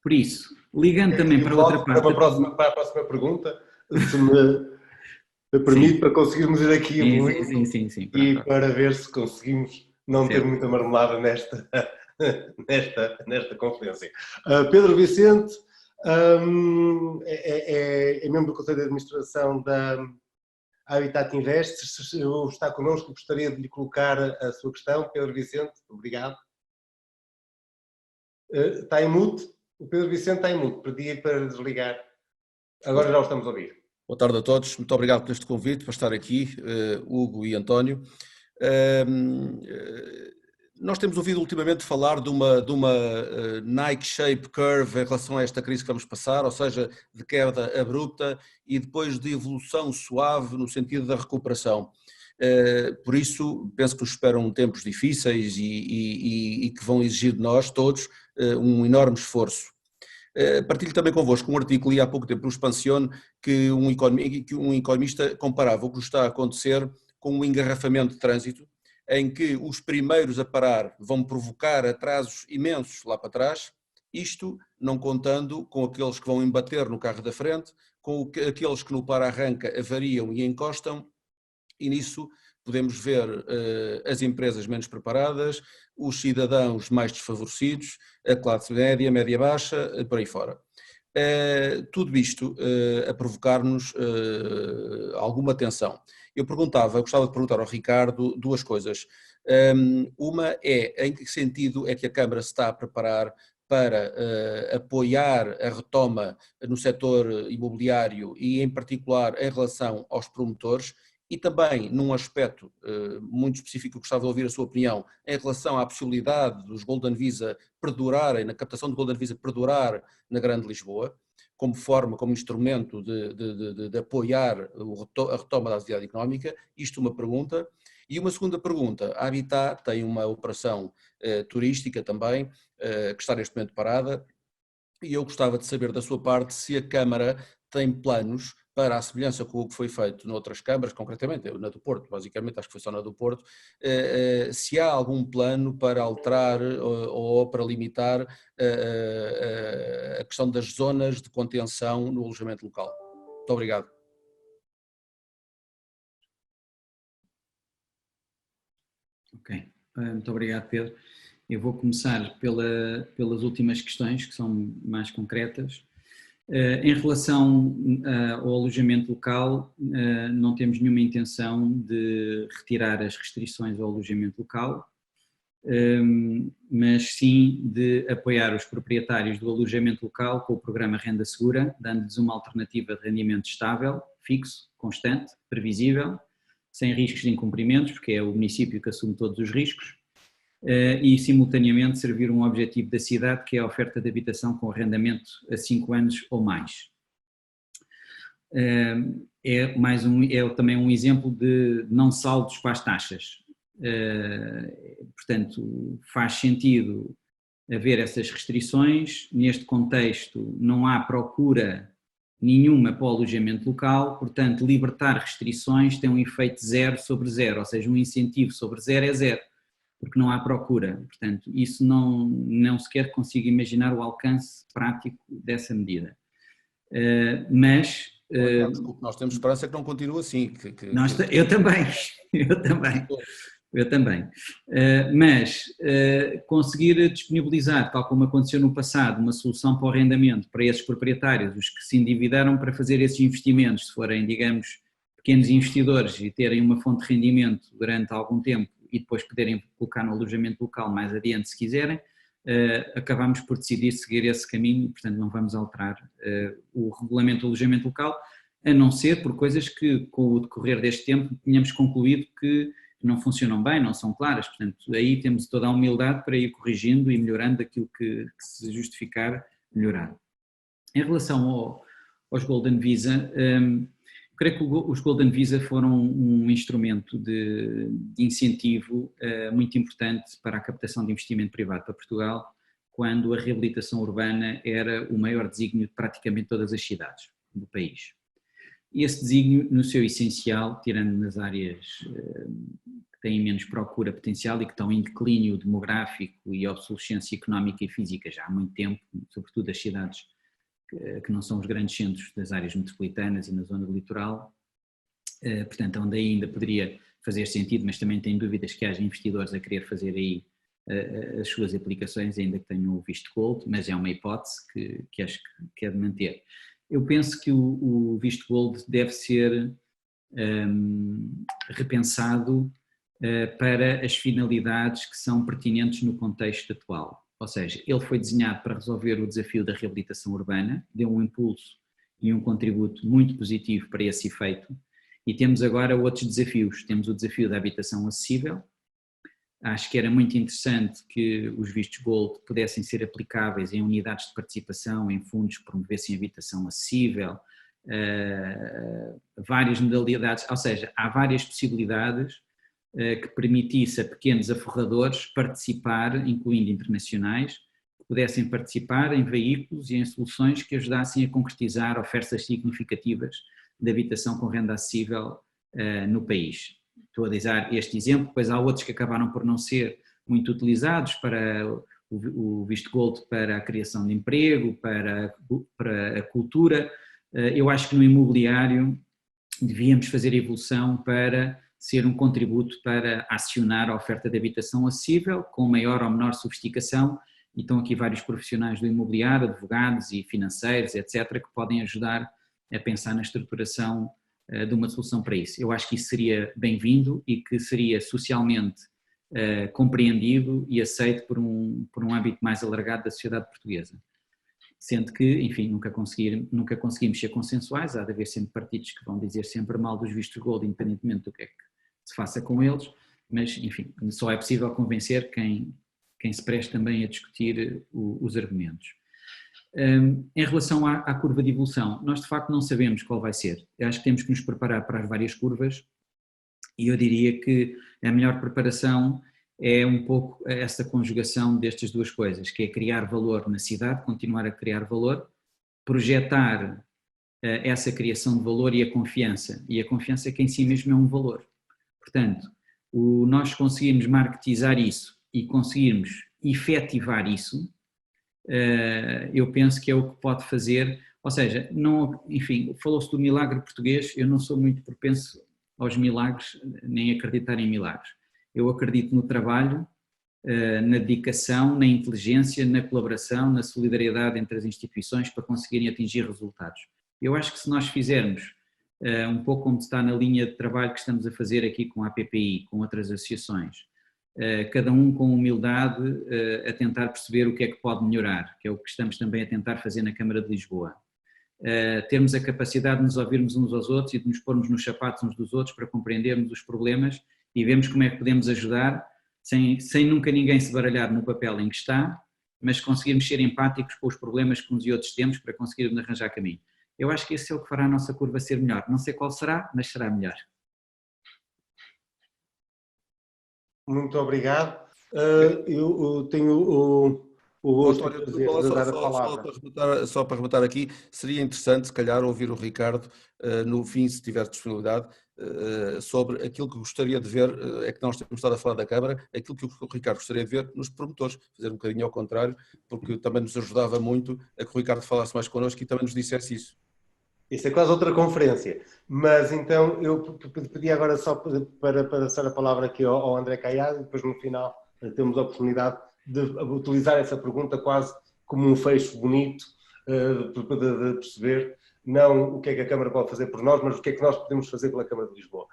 Por isso, ligando também para outra parte... Para a próxima pergunta, se me permite, para conseguirmos ir aqui evoluindo sim, e para ver se conseguimos não ter muita marmelada nesta conferência. Pedro Vicente é membro do Conselho de Administração da Habitat Invest, está connosco, gostaria de lhe colocar a sua questão. Pedro Vicente, obrigado. Está em mute? O Pedro Vicente está em mute, pedi para desligar. Agora já o estamos a ouvir. Boa tarde a todos, muito obrigado por este convite, para estar aqui, Hugo e António. Nós temos ouvido ultimamente falar de uma Nike Shape Curve em relação a esta crise que vamos passar, ou seja, de queda abrupta e depois de evolução suave no sentido da recuperação. Por isso, penso que nos esperam tempos difíceis e que vão exigir de nós todos um enorme esforço. Partilho também convosco um artigo que li há pouco tempo no Expansione que um economista comparava o que está a acontecer com um engarrafamento de trânsito, em que os primeiros a parar vão provocar atrasos imensos lá para trás, isto não contando com aqueles que vão embater no carro da frente, com aqueles que no para-arranca avariam e encostam, e nisso podemos ver as empresas menos preparadas, os cidadãos mais desfavorecidos, a classe média, média-baixa, por aí fora. Tudo isto a provocar-nos alguma tensão. Eu gostava de perguntar ao Ricardo duas coisas. Uma é, em que sentido é que a Câmara se está a preparar para apoiar a retoma no setor imobiliário e, em particular, em relação aos promotores, e também num aspecto muito específico, gostava de ouvir a sua opinião, em relação à possibilidade dos Golden Visa perdurarem, na captação de Golden Visa perdurar na Grande Lisboa, como forma, como instrumento de apoiar a retoma da atividade económica. Isto uma pergunta. E uma segunda pergunta, a Habitat tem uma operação turística também, que está neste momento parada, e eu gostava de saber da sua parte se a Câmara tem planos para a semelhança com o que foi feito noutras câmaras, concretamente na do Porto, basicamente acho que foi só na do Porto, se há algum plano para alterar ou para limitar a questão das zonas de contenção no alojamento local. Muito obrigado. Ok, muito obrigado, Pedro. Eu vou começar pelas últimas questões, que são mais concretas. Em relação ao alojamento local, não temos nenhuma intenção de retirar as restrições ao alojamento local, mas sim de apoiar os proprietários do alojamento local com o programa Renda Segura, dando-lhes uma alternativa de rendimento estável, fixo, constante, previsível, sem riscos de incumprimentos, porque é o município que assume todos os riscos, e simultaneamente servir um objetivo da cidade, que é a oferta de habitação com arrendamento a 5 anos ou mais. É também um exemplo de não saldos para as taxas. Portanto, faz sentido haver essas restrições. Neste contexto, não há procura nenhuma para o alojamento local, portanto, libertar restrições tem um efeito 0 sobre 0, ou seja, um incentivo sobre 0 é 0, porque não há procura. Portanto, isso não sequer consigo imaginar o alcance prático dessa medida. Mas... nós temos esperança que não continue assim. Eu também. Mas conseguir disponibilizar, tal como aconteceu no passado, uma solução para o arrendamento para esses proprietários, os que se endividaram para fazer esses investimentos, se forem, digamos, pequenos investidores e terem uma fonte de rendimento durante algum tempo e depois poderem colocar no alojamento local mais adiante se quiserem, acabamos por decidir seguir esse caminho e, portanto, não vamos alterar o regulamento do alojamento local, a não ser por coisas que, com o decorrer deste tempo, tínhamos concluído que não funcionam bem, não são claras. Portanto, aí temos toda a humildade para ir corrigindo e melhorando aquilo que se justificar melhorar. Em relação aos Golden Visa, creio que os Golden Visa foram um instrumento de incentivo muito importante para a captação de investimento privado para Portugal, quando a reabilitação urbana era o maior desígnio de praticamente todas as cidades do país. E esse desígnio, no seu essencial, tirando nas áreas que têm menos procura potencial e que estão em declínio demográfico e obsolescência económica e física já há muito tempo, sobretudo as cidades que não são os grandes centros das áreas metropolitanas e na zona do litoral, portanto, onde ainda poderia fazer sentido, mas também tenho dúvidas que haja investidores a querer fazer aí as suas aplicações, ainda que tenham o visto gold, mas é uma hipótese que acho que é de manter. Eu penso que o visto gold deve ser repensado para as finalidades que são pertinentes no contexto atual. Ou seja, ele foi desenhado para resolver o desafio da reabilitação urbana, deu um impulso e um contributo muito positivo para esse efeito, e temos agora outros desafios. Temos o desafio da habitação acessível. Acho que era muito interessante que os vistos gold pudessem ser aplicáveis em unidades de participação, em fundos que promovessem habitação acessível, várias modalidades, ou seja, há várias possibilidades que permitisse a pequenos aforradores participar, incluindo internacionais, que pudessem participar em veículos e em soluções que ajudassem a concretizar ofertas significativas de habitação com renda acessível no país. Estou a dar este exemplo, depois há outros que acabaram por não ser muito utilizados para o visto gold para a criação de emprego, para a cultura. Eu acho que no imobiliário devíamos fazer evolução para ser um contributo para acionar a oferta de habitação acessível, com maior ou menor sofisticação, e estão aqui vários profissionais do imobiliário, advogados e financeiros, etc., que podem ajudar a pensar na estruturação de uma solução para isso. Eu acho que isso seria bem-vindo e que seria socialmente compreendido e aceito por um âmbito mais alargado da sociedade portuguesa. Sendo que, enfim, nunca conseguimos ser consensuais, há de haver sempre partidos que vão dizer sempre mal dos vistos gold, independentemente do que é que se faça com eles, mas, enfim, só é possível convencer quem se preste também a discutir os argumentos. Em relação à curva de evolução, nós de facto não sabemos qual vai ser. Eu acho que temos que nos preparar para as várias curvas e eu diria que a melhor preparação é um pouco essa conjugação destas duas coisas, que é criar valor na cidade, continuar a criar valor, projetar essa criação de valor e a confiança que em si mesmo é um valor. Portanto, nós conseguirmos marketizar isso e conseguirmos efetivar isso, eu penso que é o que pode fazer, ou seja, não, enfim, falou-se do milagre português, eu não sou muito propenso aos milagres, nem acreditar em milagres. Eu acredito no trabalho, na dedicação, na inteligência, na colaboração, na solidariedade entre as instituições para conseguirem atingir resultados. Eu acho que se nós fizermos um pouco como está na linha de trabalho que estamos a fazer aqui com a APPI, com outras associações, cada um com humildade a tentar perceber o que é que pode melhorar, que é o que estamos também a tentar fazer na Câmara de Lisboa. Termos a capacidade de nos ouvirmos uns aos outros e de nos pormos nos sapatos uns dos outros para compreendermos os problemas e vermos como é que podemos ajudar sem nunca ninguém se baralhar no papel em que está, mas conseguirmos ser empáticos com os problemas que uns e outros temos para conseguirmos arranjar caminho. Eu acho que esse é o que fará a nossa curva ser melhor. Não sei qual será, mas será melhor. Muito obrigado. Eu tenho o gosto de dar a palavra. Só para rematar aqui, seria interessante, se calhar, ouvir o Ricardo, no fim, se tiver disponibilidade, sobre aquilo que gostaria de ver, é que nós temos estado a falar da Câmara, aquilo que o Ricardo gostaria de ver nos promotores, fazer um bocadinho ao contrário, porque também nos ajudava muito a que o Ricardo falasse mais connosco e também nos dissesse isso. Isso é quase outra conferência. Mas então eu pedi agora só para passar a palavra aqui ao André Caiado e depois no final temos a oportunidade de utilizar essa pergunta quase como um fecho bonito, de perceber não o que é que a Câmara pode fazer por nós, mas o que é que nós podemos fazer pela Câmara de Lisboa.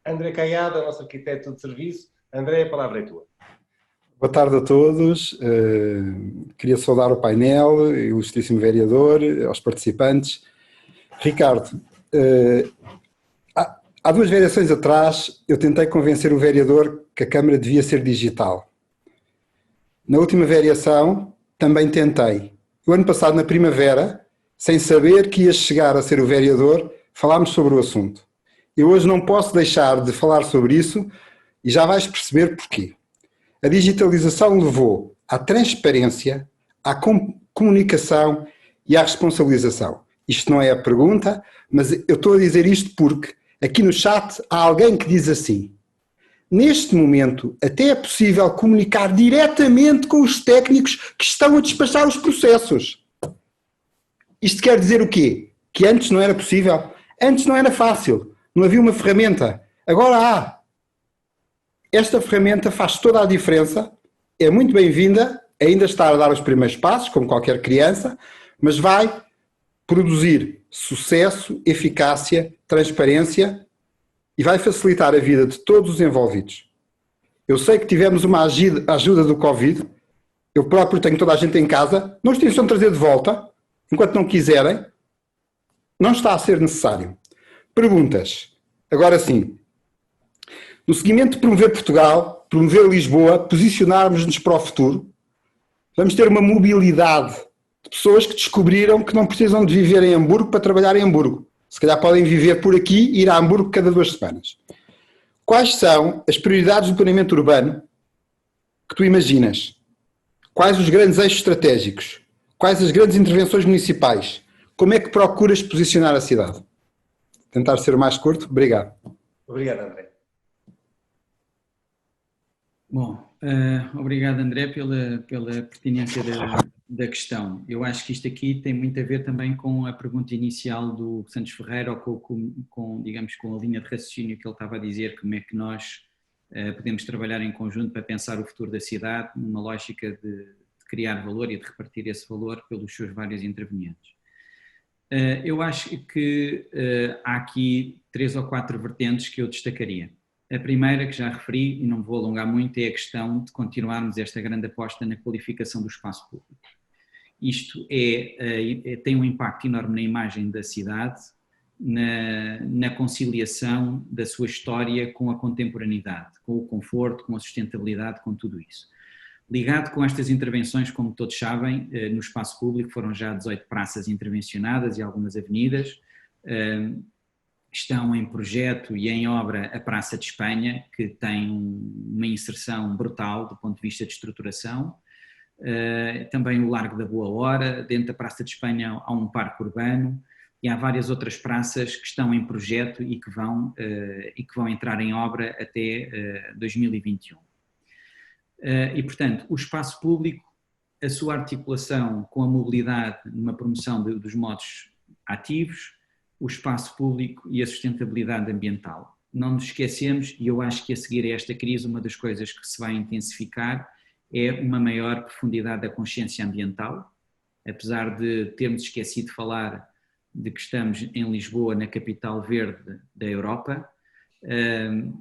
André Caiado, nosso arquiteto de serviço. André, a palavra é tua. Boa tarde a todos. Queria saudar o painel, ilustríssimo vereador, aos participantes. Ricardo, há 2 variações atrás eu tentei convencer o vereador que a Câmara devia ser digital. Na última variação também tentei. O ano passado, na primavera, sem saber que ia chegar a ser o vereador, falámos sobre o assunto. Eu hoje não posso deixar de falar sobre isso e já vais perceber porquê. A digitalização levou à transparência, à comunicação e à responsabilização. Isto não é a pergunta, mas eu estou a dizer isto porque aqui no chat há alguém que diz assim: neste momento até é possível comunicar diretamente com os técnicos que estão a despachar os processos. Isto quer dizer o quê? Que antes não era possível? Antes não era fácil, não havia uma ferramenta. Agora há. Esta ferramenta faz toda a diferença, é muito bem-vinda, ainda está a dar os primeiros passos, como qualquer criança, mas vai produzir sucesso, eficácia, transparência e vai facilitar a vida de todos os envolvidos. Eu sei que tivemos uma ajuda do Covid, eu próprio tenho toda a gente em casa, não os tenham de trazer de volta, enquanto não quiserem, não está a ser necessário. Perguntas. Agora sim. No seguimento de promover Portugal, promover Lisboa, posicionarmos-nos para o futuro, vamos ter uma mobilidade de pessoas que descobriram que não precisam de viver em Hamburgo para trabalhar em Hamburgo. Se calhar podem viver por aqui e ir a Hamburgo cada 2 semanas. Quais são as prioridades do planeamento urbano que tu imaginas? Quais os grandes eixos estratégicos? Quais as grandes intervenções municipais? Como é que procuras posicionar a cidade? Tentar ser o mais curto. Obrigado. Obrigado, André. Bom, obrigado, André, pela pertinência da questão. Eu acho que isto aqui tem muito a ver também com a pergunta inicial do Santos Ferreira, ou digamos, com a linha de raciocínio que ele estava a dizer, como é que nós podemos trabalhar em conjunto para pensar o futuro da cidade, numa lógica de criar valor e de repartir esse valor pelos seus vários intervenientes. Eu acho que há aqui 3 ou 4 vertentes que eu destacaria. A primeira, que já referi, e não me vou alongar muito, é a questão de continuarmos esta grande aposta na qualificação do espaço público. Isto tem um impacto enorme na imagem da cidade, na conciliação da sua história com a contemporaneidade, com o conforto, com a sustentabilidade, com tudo isso. Ligado com estas intervenções, como todos sabem, no espaço público foram já 18 praças intervencionadas e algumas avenidas. Estão em projeto e em obra a Praça de Espanha, que tem uma inserção brutal do ponto de vista de estruturação. Também o Largo da Boa Hora, dentro da Praça de Espanha há um parque urbano e há várias outras praças que estão em projeto e que vão entrar em obra até 2021. E, portanto, o espaço público, a sua articulação com a mobilidade numa promoção dos modos ativos, o espaço público e a sustentabilidade ambiental. Não nos esquecemos, e eu acho que a seguir a esta crise, uma das coisas que se vai intensificar é uma maior profundidade da consciência ambiental, apesar de termos esquecido de falar de que estamos em Lisboa, na capital verde da Europa,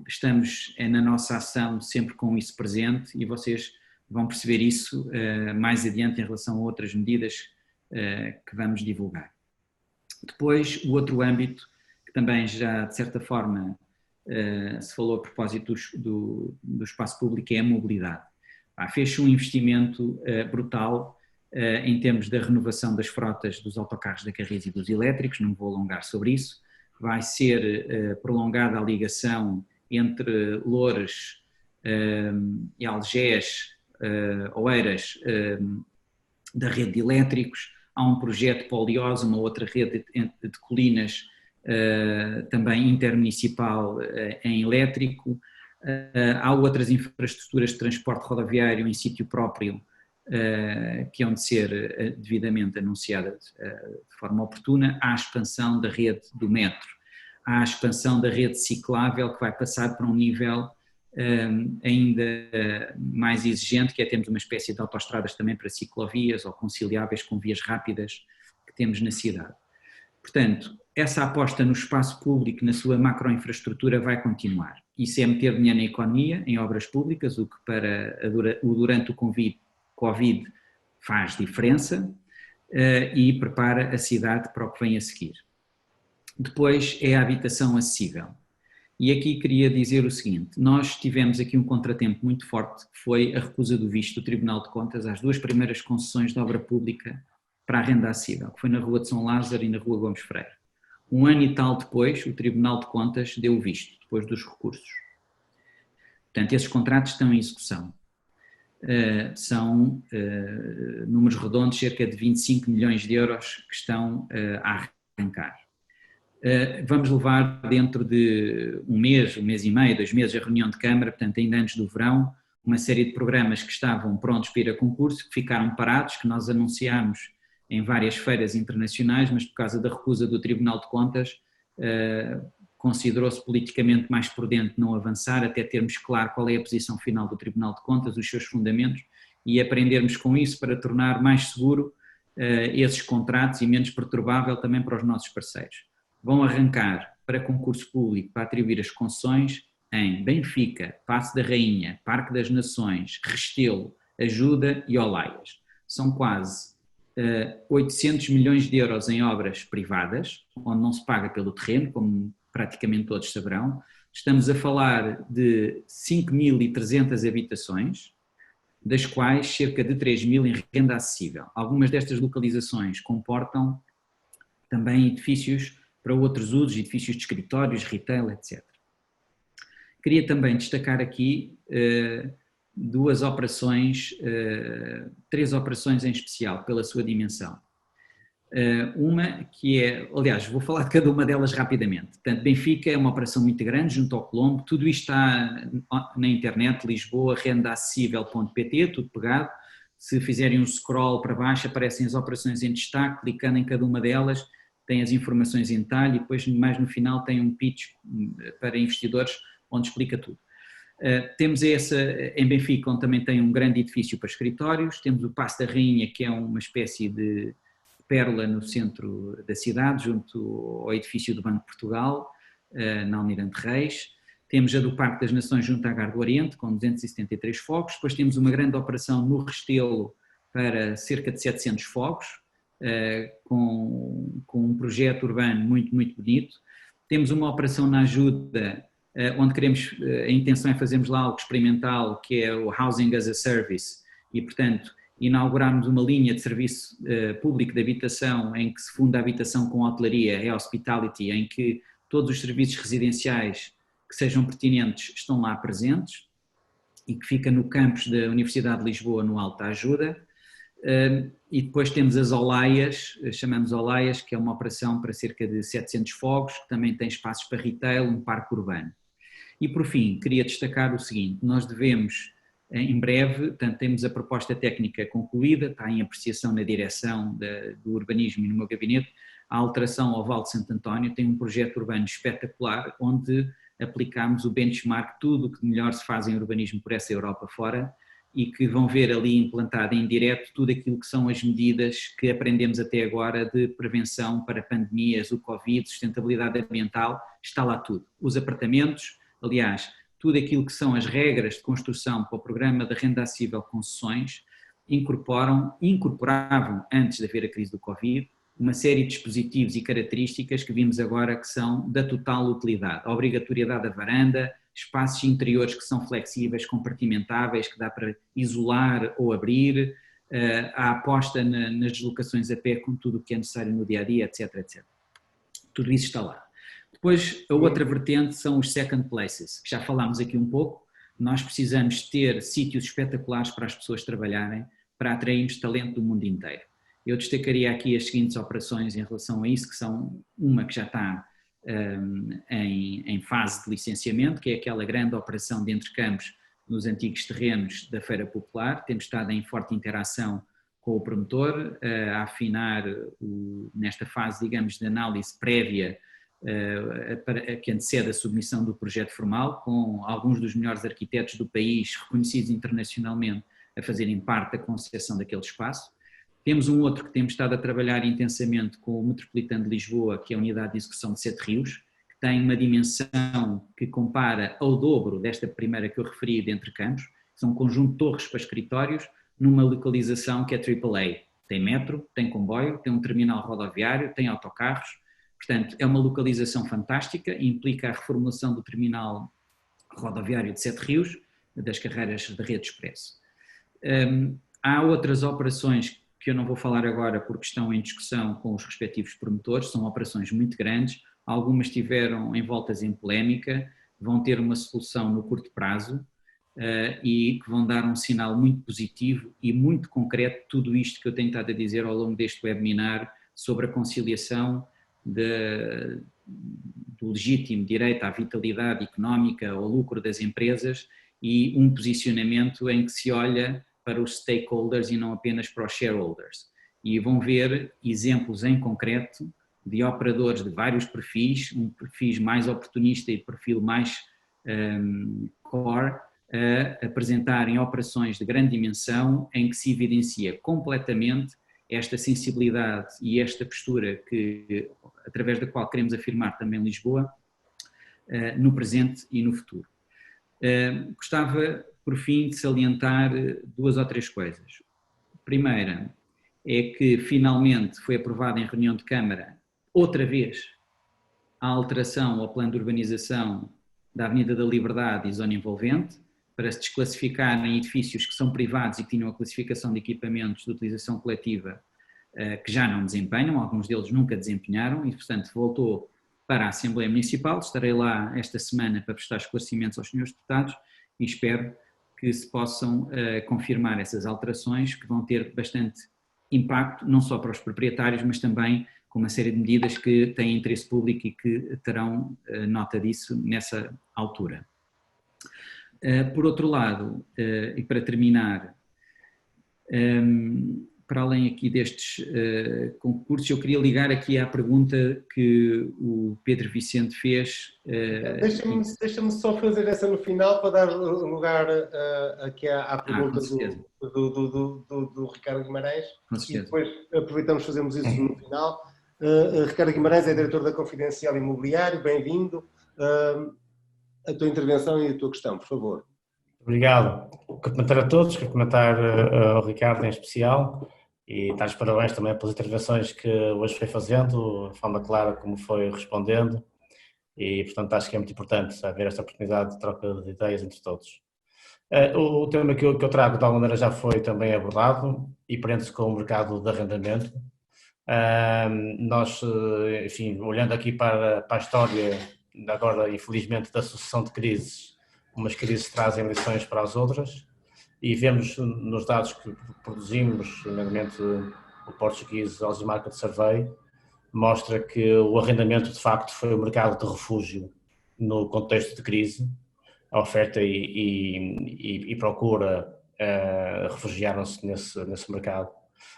estamos na nossa ação sempre com isso presente e vocês vão perceber isso mais adiante em relação a outras medidas que vamos divulgar. Depois, o outro âmbito, que também já de certa forma se falou a propósito do espaço público, é a mobilidade. Fez-se um investimento brutal em termos da renovação das frotas dos autocarros da Carris e dos elétricos, não me vou alongar sobre isso. Vai ser prolongada a ligação entre Loures e Algés, Oeiras, da rede de elétricos. Há um projeto Poliós, uma outra rede de colinas também intermunicipal em elétrico. Há outras infraestruturas de transporte rodoviário em sítio próprio que hão de ser devidamente anunciadas de forma oportuna. Há a expansão da rede do metro, há a expansão da rede ciclável, que vai passar para um nível ainda mais exigente, que é termos uma espécie de autoestradas também para ciclovias ou conciliáveis com vias rápidas que temos na cidade. Portanto, essa aposta no espaço público, na sua macroinfraestrutura, vai continuar. Isso é meter dinheiro na economia, em obras públicas, o que para durante o Covid faz diferença e prepara a cidade para o que vem a seguir. Depois é a habitação acessível. E aqui queria dizer o seguinte: nós tivemos aqui um contratempo muito forte, que foi a recusa do visto do Tribunal de Contas às duas primeiras concessões de obra pública para a renda acessível, que foi na Rua de São Lázaro e na Rua Gomes Freire. Um ano e tal depois, o Tribunal de Contas deu o visto, depois dos recursos. Portanto, esses contratos estão em execução. São números redondos, cerca de 25 milhões de euros que estão a arrancar. Vamos levar dentro de um mês e meio, 2 meses, a reunião de Câmara, portanto ainda antes do verão, uma série de programas que estavam prontos para ir a concurso, que ficaram parados, que nós anunciámos em várias feiras internacionais, mas por causa da recusa do Tribunal de Contas, considerou-se politicamente mais prudente não avançar, até termos claro qual é a posição final do Tribunal de Contas, os seus fundamentos, e aprendermos com isso para tornar mais seguro esses contratos e menos perturbável também para os nossos parceiros. Vão arrancar para concurso público para atribuir as concessões em Benfica, Paço da Rainha, Parque das Nações, Restelo, Ajuda e Olaias. São quase 800 milhões de euros em obras privadas, onde não se paga pelo terreno, como praticamente todos saberão. Estamos a falar de 5.300 habitações, das quais cerca de 3.000 em renda acessível. Algumas destas localizações comportam também edifícios para outros usos, edifícios de escritórios, retail, etc. Queria também destacar aqui três operações em especial, pela sua dimensão. Uma que é, aliás, vou falar de cada uma delas rapidamente. Portanto, Benfica é uma operação muito grande, junto ao Colombo, tudo isto está na internet, Lisboa, rendaacessível.pt, tudo pegado. Se fizerem um scroll para baixo, aparecem as operações em destaque, clicando em cada uma delas, tem as informações em detalhe e depois mais no final tem um pitch para investidores onde explica tudo. Temos essa em Benfica, onde também tem um grande edifício para escritórios, temos o Paço da Rainha, que é uma espécie de pérola no centro da cidade, junto ao edifício do Banco de Portugal, na Almirante Reis. Temos a do Parque das Nações junto à Gar do Oriente, com 273 fogos. Depois temos uma grande operação no Restelo para cerca de 700 fogos, com um projeto urbano muito, muito bonito. Temos uma operação na Ajuda, onde a intenção é fazermos lá algo experimental, que é o Housing as a Service, e portanto inaugurarmos uma linha de serviço público de habitação em que se funda a habitação com hotelaria, é hospitality, em que todos os serviços residenciais que sejam pertinentes estão lá presentes e que fica no campus da Universidade de Lisboa, no Alto da Ajuda. E depois temos as Olaias, chamamos Olaias, que é uma operação para cerca de 700 fogos, que também tem espaços para retail, um parque urbano. E por fim, queria destacar o seguinte: nós devemos, em breve, portanto, temos a proposta técnica concluída, está em apreciação na direção do urbanismo e no meu gabinete, a alteração ao Val de Santo António, tem um projeto urbano espetacular, onde aplicamos o benchmark, tudo o que melhor se faz em urbanismo por essa Europa fora, e que vão ver ali implantado em direto tudo aquilo que são as medidas que aprendemos até agora de prevenção para pandemias, o Covid, sustentabilidade ambiental, está lá tudo. Os apartamentos, aliás, tudo aquilo que são as regras de construção para o programa da renda acessível concessões, incorporavam, antes de haver a crise do Covid, uma série de dispositivos e características que vimos agora que são da total utilidade. A obrigatoriedade da varanda, espaços interiores que são flexíveis, compartimentáveis, que dá para isolar ou abrir, a aposta nas deslocações a pé com tudo o que é necessário no dia-a-dia, etc, etc. Tudo isso está lá. Depois, a outra vertente são os second places, que já falámos aqui um pouco. Nós precisamos ter sítios espetaculares para as pessoas trabalharem, para atrairmos talento do mundo inteiro. Eu destacaria aqui as seguintes operações em relação a isso, que são uma que já está em fase de licenciamento, que é aquela grande operação de entrecampos nos antigos terrenos da Feira Popular. Temos estado em forte interação com o promotor, a afinar nesta fase, digamos, de análise prévia que antecede a submissão do projeto formal, com alguns dos melhores arquitetos do país, reconhecidos internacionalmente, a fazerem parte da concepção daquele espaço. Temos um outro que temos estado a trabalhar intensamente com o Metropolitano de Lisboa, que é a Unidade de Execução de Sete Rios, que tem uma dimensão que compara ao dobro desta primeira que eu referi de Entrecampos. São um conjunto de torres para escritórios, numa localização que é AAA. Tem metro, tem comboio, tem um terminal rodoviário, tem autocarros. Portanto, é uma localização fantástica, implica a reformulação do terminal rodoviário de Sete Rios, das carreiras da rede expresso. Há outras operações que eu não vou falar agora porque estão em discussão com os respectivos promotores, são operações muito grandes, algumas estiveram envoltas em polémica, vão ter uma solução no curto prazo e que vão dar um sinal muito positivo e muito concreto de tudo isto que eu tenho estado a dizer ao longo deste webinar sobre a conciliação do legítimo direito à vitalidade económica, ao lucro das empresas e um posicionamento em que se olha para os stakeholders e não apenas para os shareholders. E vão ver exemplos em concreto de operadores de vários perfis, um perfil mais oportunista e perfil mais core, a apresentarem operações de grande dimensão em que se evidencia completamente esta sensibilidade e esta postura que, através da qual queremos afirmar também Lisboa, no presente e no futuro. Gostava, por fim, de salientar duas ou três coisas. Primeira é que finalmente foi aprovada em reunião de Câmara, outra vez, a alteração ao plano de urbanização da Avenida da Liberdade e zona envolvente, para se desclassificarem edifícios que são privados e que tinham a classificação de equipamentos de utilização coletiva que já não desempenham, alguns deles nunca desempenharam e, portanto, voltou para a Assembleia Municipal. Estarei lá esta semana para prestar esclarecimentos aos senhores deputados e espero que se possam confirmar essas alterações que vão ter bastante impacto, não só para os proprietários, mas também com uma série de medidas que têm interesse público e que terão nota disso nessa altura. Por outro lado, e para terminar, para além aqui destes concursos, eu queria ligar aqui à pergunta que o Pedro Vicente fez. Deixa-me só fazer essa no final para dar lugar aqui à pergunta do Ricardo Guimarães. E depois aproveitamos e fazemos isso no final. Ricardo Guimarães é diretor da Confidencial Imobiliário, bem-vindo. A tua intervenção e a tua questão, por favor. Obrigado. Cumprimentar a todos, cumprimentar ao Ricardo em especial e dar-lhes parabéns também pelas intervenções que hoje foi fazendo, de forma clara como foi respondendo e, portanto, acho que é muito importante haver esta oportunidade de troca de ideias entre todos. O tema que eu trago, de alguma maneira, já foi também abordado e prende-se com o mercado de arrendamento. Nós, enfim, olhando aqui para a história, agora, infelizmente, da sucessão de crises, umas crises trazem lições para as outras e vemos nos dados que produzimos, nomeadamente o Portuguese Housing Market Survey, mostra que o arrendamento de facto foi o mercado de refúgio no contexto de crise. A oferta e procura refugiaram-se nesse mercado.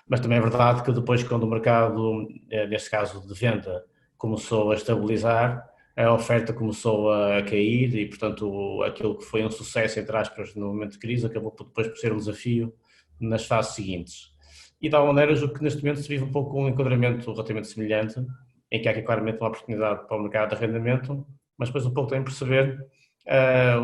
Mas também é verdade que depois, quando o mercado, neste caso de venda, começou a estabilizar, a oferta começou a cair e, portanto, aquilo que foi um sucesso, entre aspas, no momento de crise, acabou depois por ser um desafio nas fases seguintes. E, de alguma maneira, julgo que neste momento se vive um pouco um enquadramento relativamente semelhante, em que há aqui claramente uma oportunidade para o mercado de arrendamento, mas depois um pouco também perceber,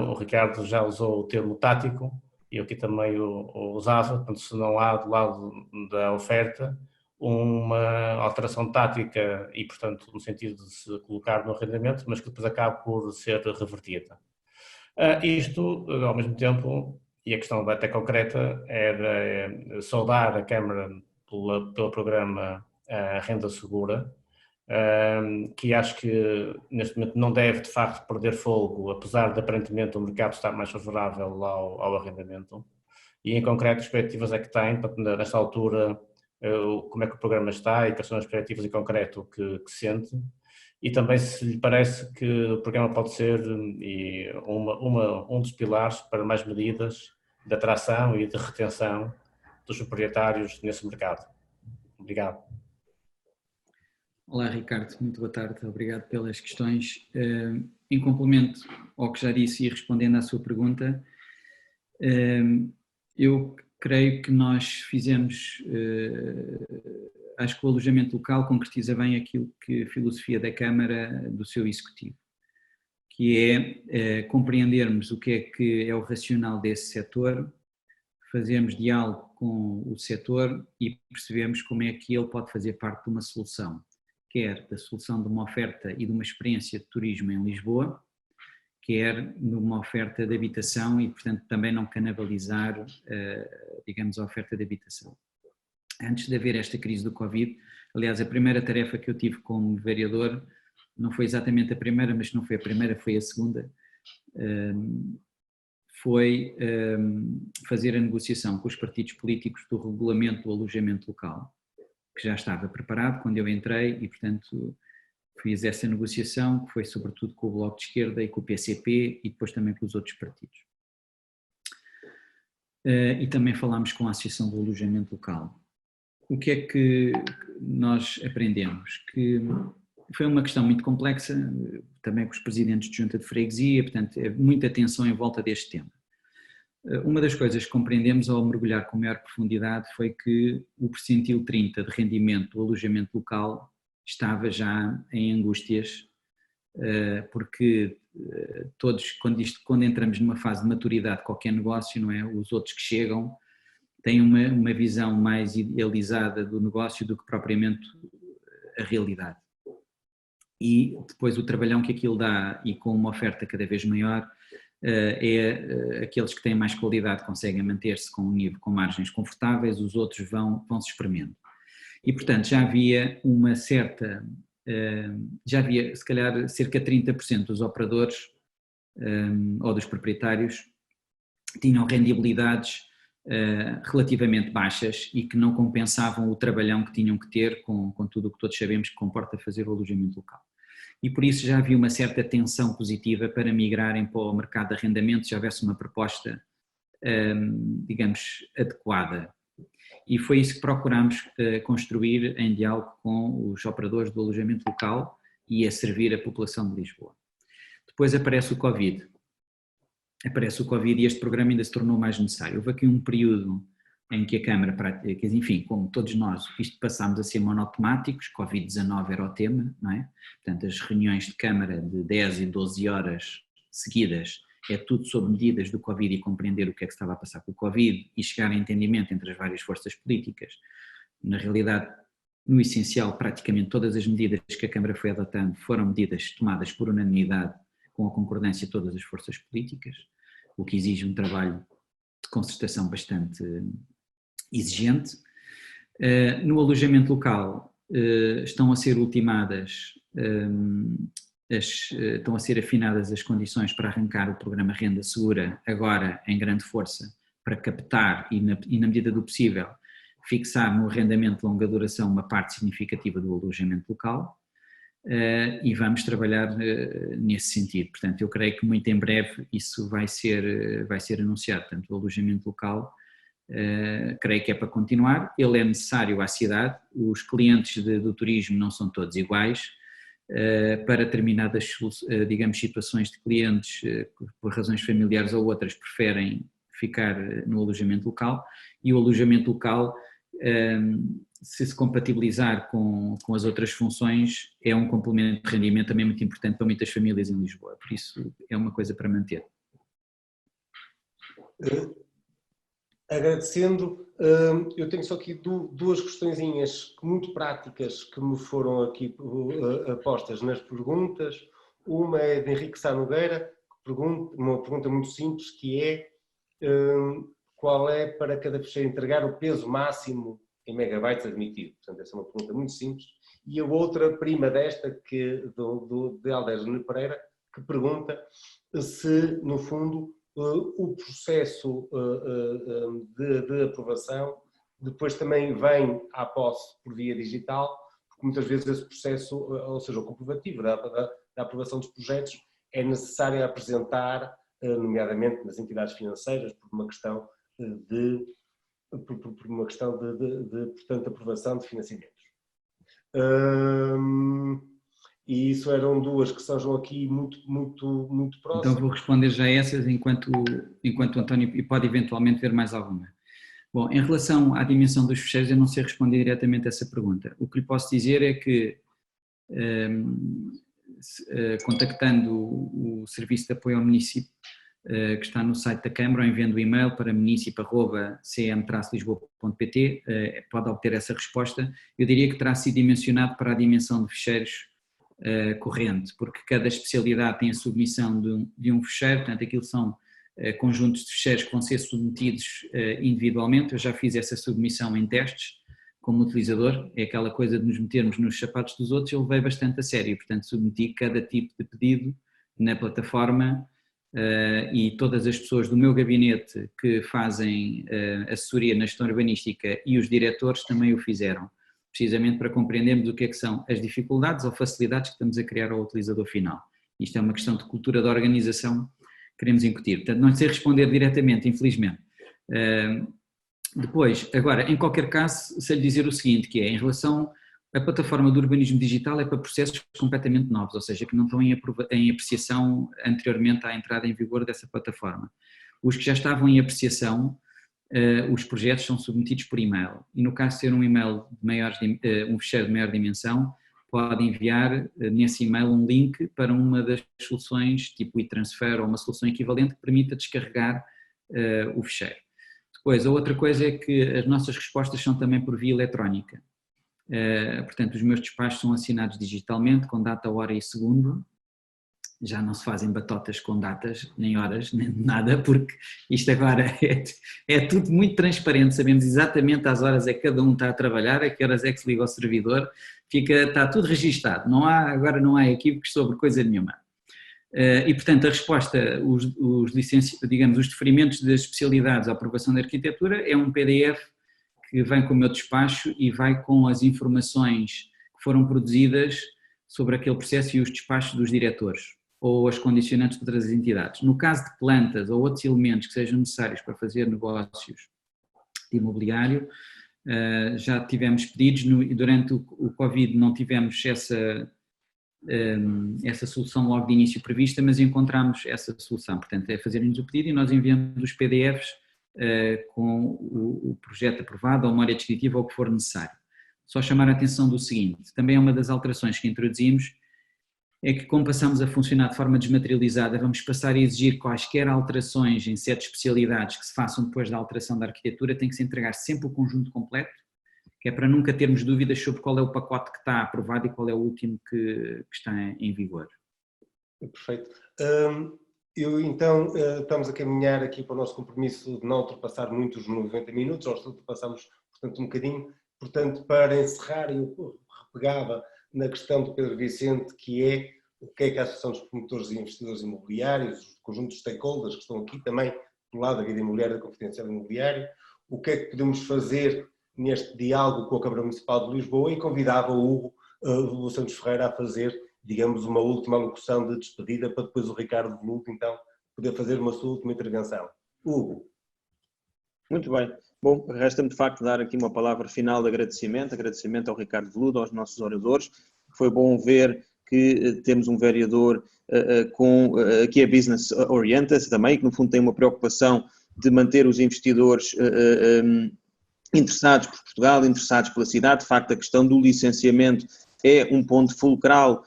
o Ricardo já usou o termo tático, e eu aqui também o usava, portanto, se não há do lado da oferta uma alteração tática e, portanto, no sentido de se colocar no arrendamento, mas que depois acaba por ser revertida. Isto, ao mesmo tempo, e a questão até concreta, era saudar a Câmara pelo programa Renda Segura, que acho que neste momento não deve de facto perder fogo, apesar de aparentemente o mercado estar mais favorável ao arrendamento. E em concreto, as perspectivas é que tem, nesta altura, como é que o programa está e quais são as perspectivas em concreto que sente, e também se lhe parece que o programa pode ser um dos pilares para mais medidas de atração e de retenção dos proprietários nesse mercado. Obrigado. Olá, Ricardo, muito boa tarde, obrigado pelas questões. Em complemento ao que já disse e respondendo à sua pergunta, eu creio que nós fizemos, acho que o alojamento local concretiza bem aquilo que a filosofia da Câmara, do seu Executivo, que é compreendermos o que é o racional desse setor, fazermos diálogo com o setor e percebemos como é que ele pode fazer parte de uma solução, quer da solução de uma oferta e de uma experiência de turismo em Lisboa, quer numa oferta de habitação e, portanto, também não canibalizar, digamos, a oferta de habitação. Antes de haver esta crise do Covid, aliás, a primeira tarefa que eu tive como vereador, não foi exatamente a primeira, mas não foi a primeira, foi a segunda, foi fazer a negociação com os partidos políticos do regulamento do alojamento local, que já estava preparado quando eu entrei e, portanto, fiz essa negociação, que foi sobretudo com o Bloco de Esquerda e com o PCP e depois também com os outros partidos. E também falámos com a Associação do Alojamento Local. O que é que nós aprendemos? Que foi uma questão muito complexa, também com os presidentes de junta de freguesia, portanto, muita atenção em volta deste tema. Uma das coisas que compreendemos ao mergulhar com maior profundidade foi que o percentil 30 de rendimento do alojamento local estava já em angústias, porque todos, quando entramos numa fase de maturidade de qualquer negócio, não é? Os outros que chegam têm uma visão mais idealizada do negócio do que propriamente a realidade. E depois o trabalhão que aquilo dá, e com uma oferta cada vez maior, aqueles que têm mais qualidade conseguem manter-se com um nível, com margens confortáveis, os outros vão se espremendo. E, portanto, já havia uma certa, já havia se calhar cerca de 30% dos operadores ou dos proprietários tinham rendibilidades relativamente baixas e que não compensavam o trabalhão que tinham que ter com tudo o que todos sabemos que comporta fazer o alojamento local. E por isso já havia uma certa tensão positiva para migrarem para o mercado de arrendamento, se houvesse uma proposta, digamos, adequada. E foi isso que procurámos construir em diálogo com os operadores do alojamento local e a servir a população de Lisboa. Depois aparece o Covid. E este programa ainda se tornou mais necessário. Houve aqui um período em que a Câmara, enfim, como todos nós, isto passámos a ser monotemáticos, Covid-19 era o tema, não é? Portanto, as reuniões de Câmara de 10 e 12 horas seguidas é tudo sobre medidas do Covid e compreender o que é que estava a passar com o Covid e chegar a entendimento entre as várias forças políticas. Na realidade, no essencial, praticamente todas as medidas que a Câmara foi adotando foram medidas tomadas por unanimidade com a concordância de todas as forças políticas, o que exige um trabalho de concertação bastante exigente. No alojamento local estão a ser ultimadas, estão a ser afinadas as condições para arrancar o programa Renda Segura, agora em grande força, para captar e na medida do possível fixar no arrendamento de longa duração uma parte significativa do alojamento local. E vamos trabalhar nesse sentido. Portanto, eu creio que muito em breve isso vai ser anunciado. Portanto, o alojamento local, creio que é para continuar, ele é necessário à cidade, os clientes do turismo não são todos iguais, para determinadas, digamos, situações de clientes, por razões familiares ou outras, preferem ficar no alojamento local, e o alojamento local, se compatibilizar com as outras funções, é um complemento de rendimento também muito importante para muitas famílias em Lisboa, por isso é uma coisa para manter. Agradecendo, eu tenho só aqui duas questõezinhas muito práticas que me foram aqui postas nas perguntas. Uma é de Henrique Sá Nogueira, uma pergunta muito simples, que é qual é para cada fecheiro entregar o peso máximo em megabytes admitido? Portanto, essa é uma pergunta muito simples. E a outra, prima desta, de Alder Júnior Pereira, que pergunta se, no fundo, o processo de aprovação depois também vem à posse por via digital, porque muitas vezes esse processo, ou seja, o comprovativo da aprovação dos projetos, é necessário apresentar, nomeadamente nas entidades financeiras, por uma questão de portanto, aprovação de financiamentos. E isso eram duas que sejam aqui muito próximas. Então vou responder já a essas enquanto o António, e pode eventualmente ver mais alguma. Bom, em relação à dimensão dos fecheiros, eu não sei responder diretamente a essa pergunta. O que lhe posso dizer é que, contactando o Serviço de Apoio ao Município, que está no site da Câmara, ou enviando o e-mail para municip@cm-lisboa.pt, pode obter essa resposta. Eu diria que terá sido dimensionado para a dimensão de fecheiros corrente, porque cada especialidade tem a submissão de um fecheiro, portanto aquilo são conjuntos de fecheiros que vão ser submetidos individualmente. Eu já fiz essa submissão em testes como utilizador, é aquela coisa de nos metermos nos sapatos dos outros, eu levei bastante a sério, portanto submeti cada tipo de pedido na plataforma e todas as pessoas do meu gabinete que fazem assessoria na gestão urbanística e os diretores também o fizeram, precisamente para compreendermos o que são as dificuldades ou facilidades que estamos a criar ao utilizador final. Isto é uma questão de cultura da organização que queremos incutir. Portanto, não sei responder diretamente, infelizmente. Depois, agora, em qualquer caso, sei lhe dizer o seguinte, que é, em relação à plataforma do urbanismo digital, é para processos completamente novos, ou seja, que não estão em apreciação anteriormente à entrada em vigor dessa plataforma. Os que já estavam em apreciação, os projetos são submetidos por e-mail, e no caso de ser um e-mail um fecheiro de maior dimensão, pode enviar nesse e-mail um link para uma das soluções, tipo e-transfer ou uma solução equivalente que permita descarregar o fecheiro. Depois, a outra coisa é que as nossas respostas são também por via eletrónica. Portanto, os meus despachos são assinados digitalmente, com data, hora e segundo. Já não se fazem batotas com datas, nem horas, nem nada, porque isto agora é tudo muito transparente, sabemos exatamente às horas é que cada um está a trabalhar, a que horas é que se liga ao servidor, está tudo registado, agora não há equívocos sobre coisa nenhuma. E, portanto, a resposta, os deferimentos das especialidades à aprovação da arquitetura é um PDF que vem com o meu despacho e vai com as informações que foram produzidas sobre aquele processo e os despachos dos diretores ou as condicionantes de outras entidades. No caso de plantas ou outros elementos que sejam necessários para fazer negócios de imobiliário, já tivemos pedidos, e durante o Covid não tivemos essa solução logo de início prevista, mas encontramos essa solução. Portanto, é fazerem-nos o pedido e nós enviamos os PDFs com o projeto aprovado ou uma área descritiva ou o que for necessário. Só chamar a atenção do seguinte, também é uma das alterações que introduzimos, é que como passamos a funcionar de forma desmaterializada, vamos passar a exigir quaisquer alterações em 7 especialidades que se façam depois da alteração da arquitetura, tem que se entregar sempre o conjunto completo, que é para nunca termos dúvidas sobre qual é o pacote que está aprovado e qual é o último que está em vigor. Perfeito. Então, estamos a caminhar aqui para o nosso compromisso de não ultrapassar muito os 90 minutos, ou ultrapassamos, portanto, um bocadinho. Portanto, para encerrar, eu repegava na questão do Pedro Vicente, que é o que é que a Associação dos Promotores e Investidores Imobiliários, o conjunto de stakeholders que estão aqui também, do lado da vida imobiliária, da confidencial imobiliária, o que é que podemos fazer neste diálogo com a Câmara Municipal de Lisboa, e convidava o Hugo Santos Ferreira a fazer, digamos, uma última alocução de despedida para depois o Ricardo Veludo, então, poder fazer uma sua última intervenção. Hugo. Muito bem. Bom, resta-me de facto dar aqui uma palavra final de agradecimento ao Ricardo Veludo, aos nossos oradores. Foi bom ver que temos um vereador que é business oriented também, que no fundo tem uma preocupação de manter os investidores interessados por Portugal, interessados pela cidade. De facto, a questão do licenciamento é um ponto fulcral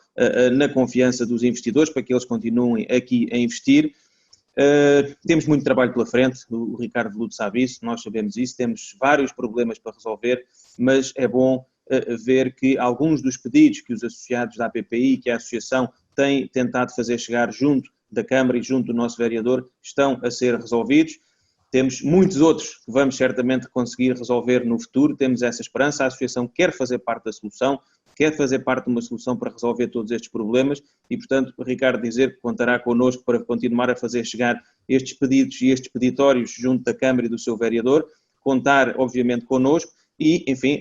na confiança dos investidores para que eles continuem aqui a investir. Temos muito trabalho pela frente, o Ricardo Veludo sabe isso, nós sabemos isso, temos vários problemas para resolver, mas é bom ver que alguns dos pedidos que os associados da APPI, que a Associação tem tentado fazer chegar junto da Câmara e junto do nosso vereador, estão a ser resolvidos. Temos muitos outros que vamos certamente conseguir resolver no futuro, temos essa esperança, a Associação quer fazer parte da solução, quer fazer parte de uma solução para resolver todos estes problemas e, portanto, o Ricardo dizer que contará connosco para continuar a fazer chegar estes pedidos e estes peditórios junto da Câmara e do seu vereador, contar, obviamente, connosco e, enfim,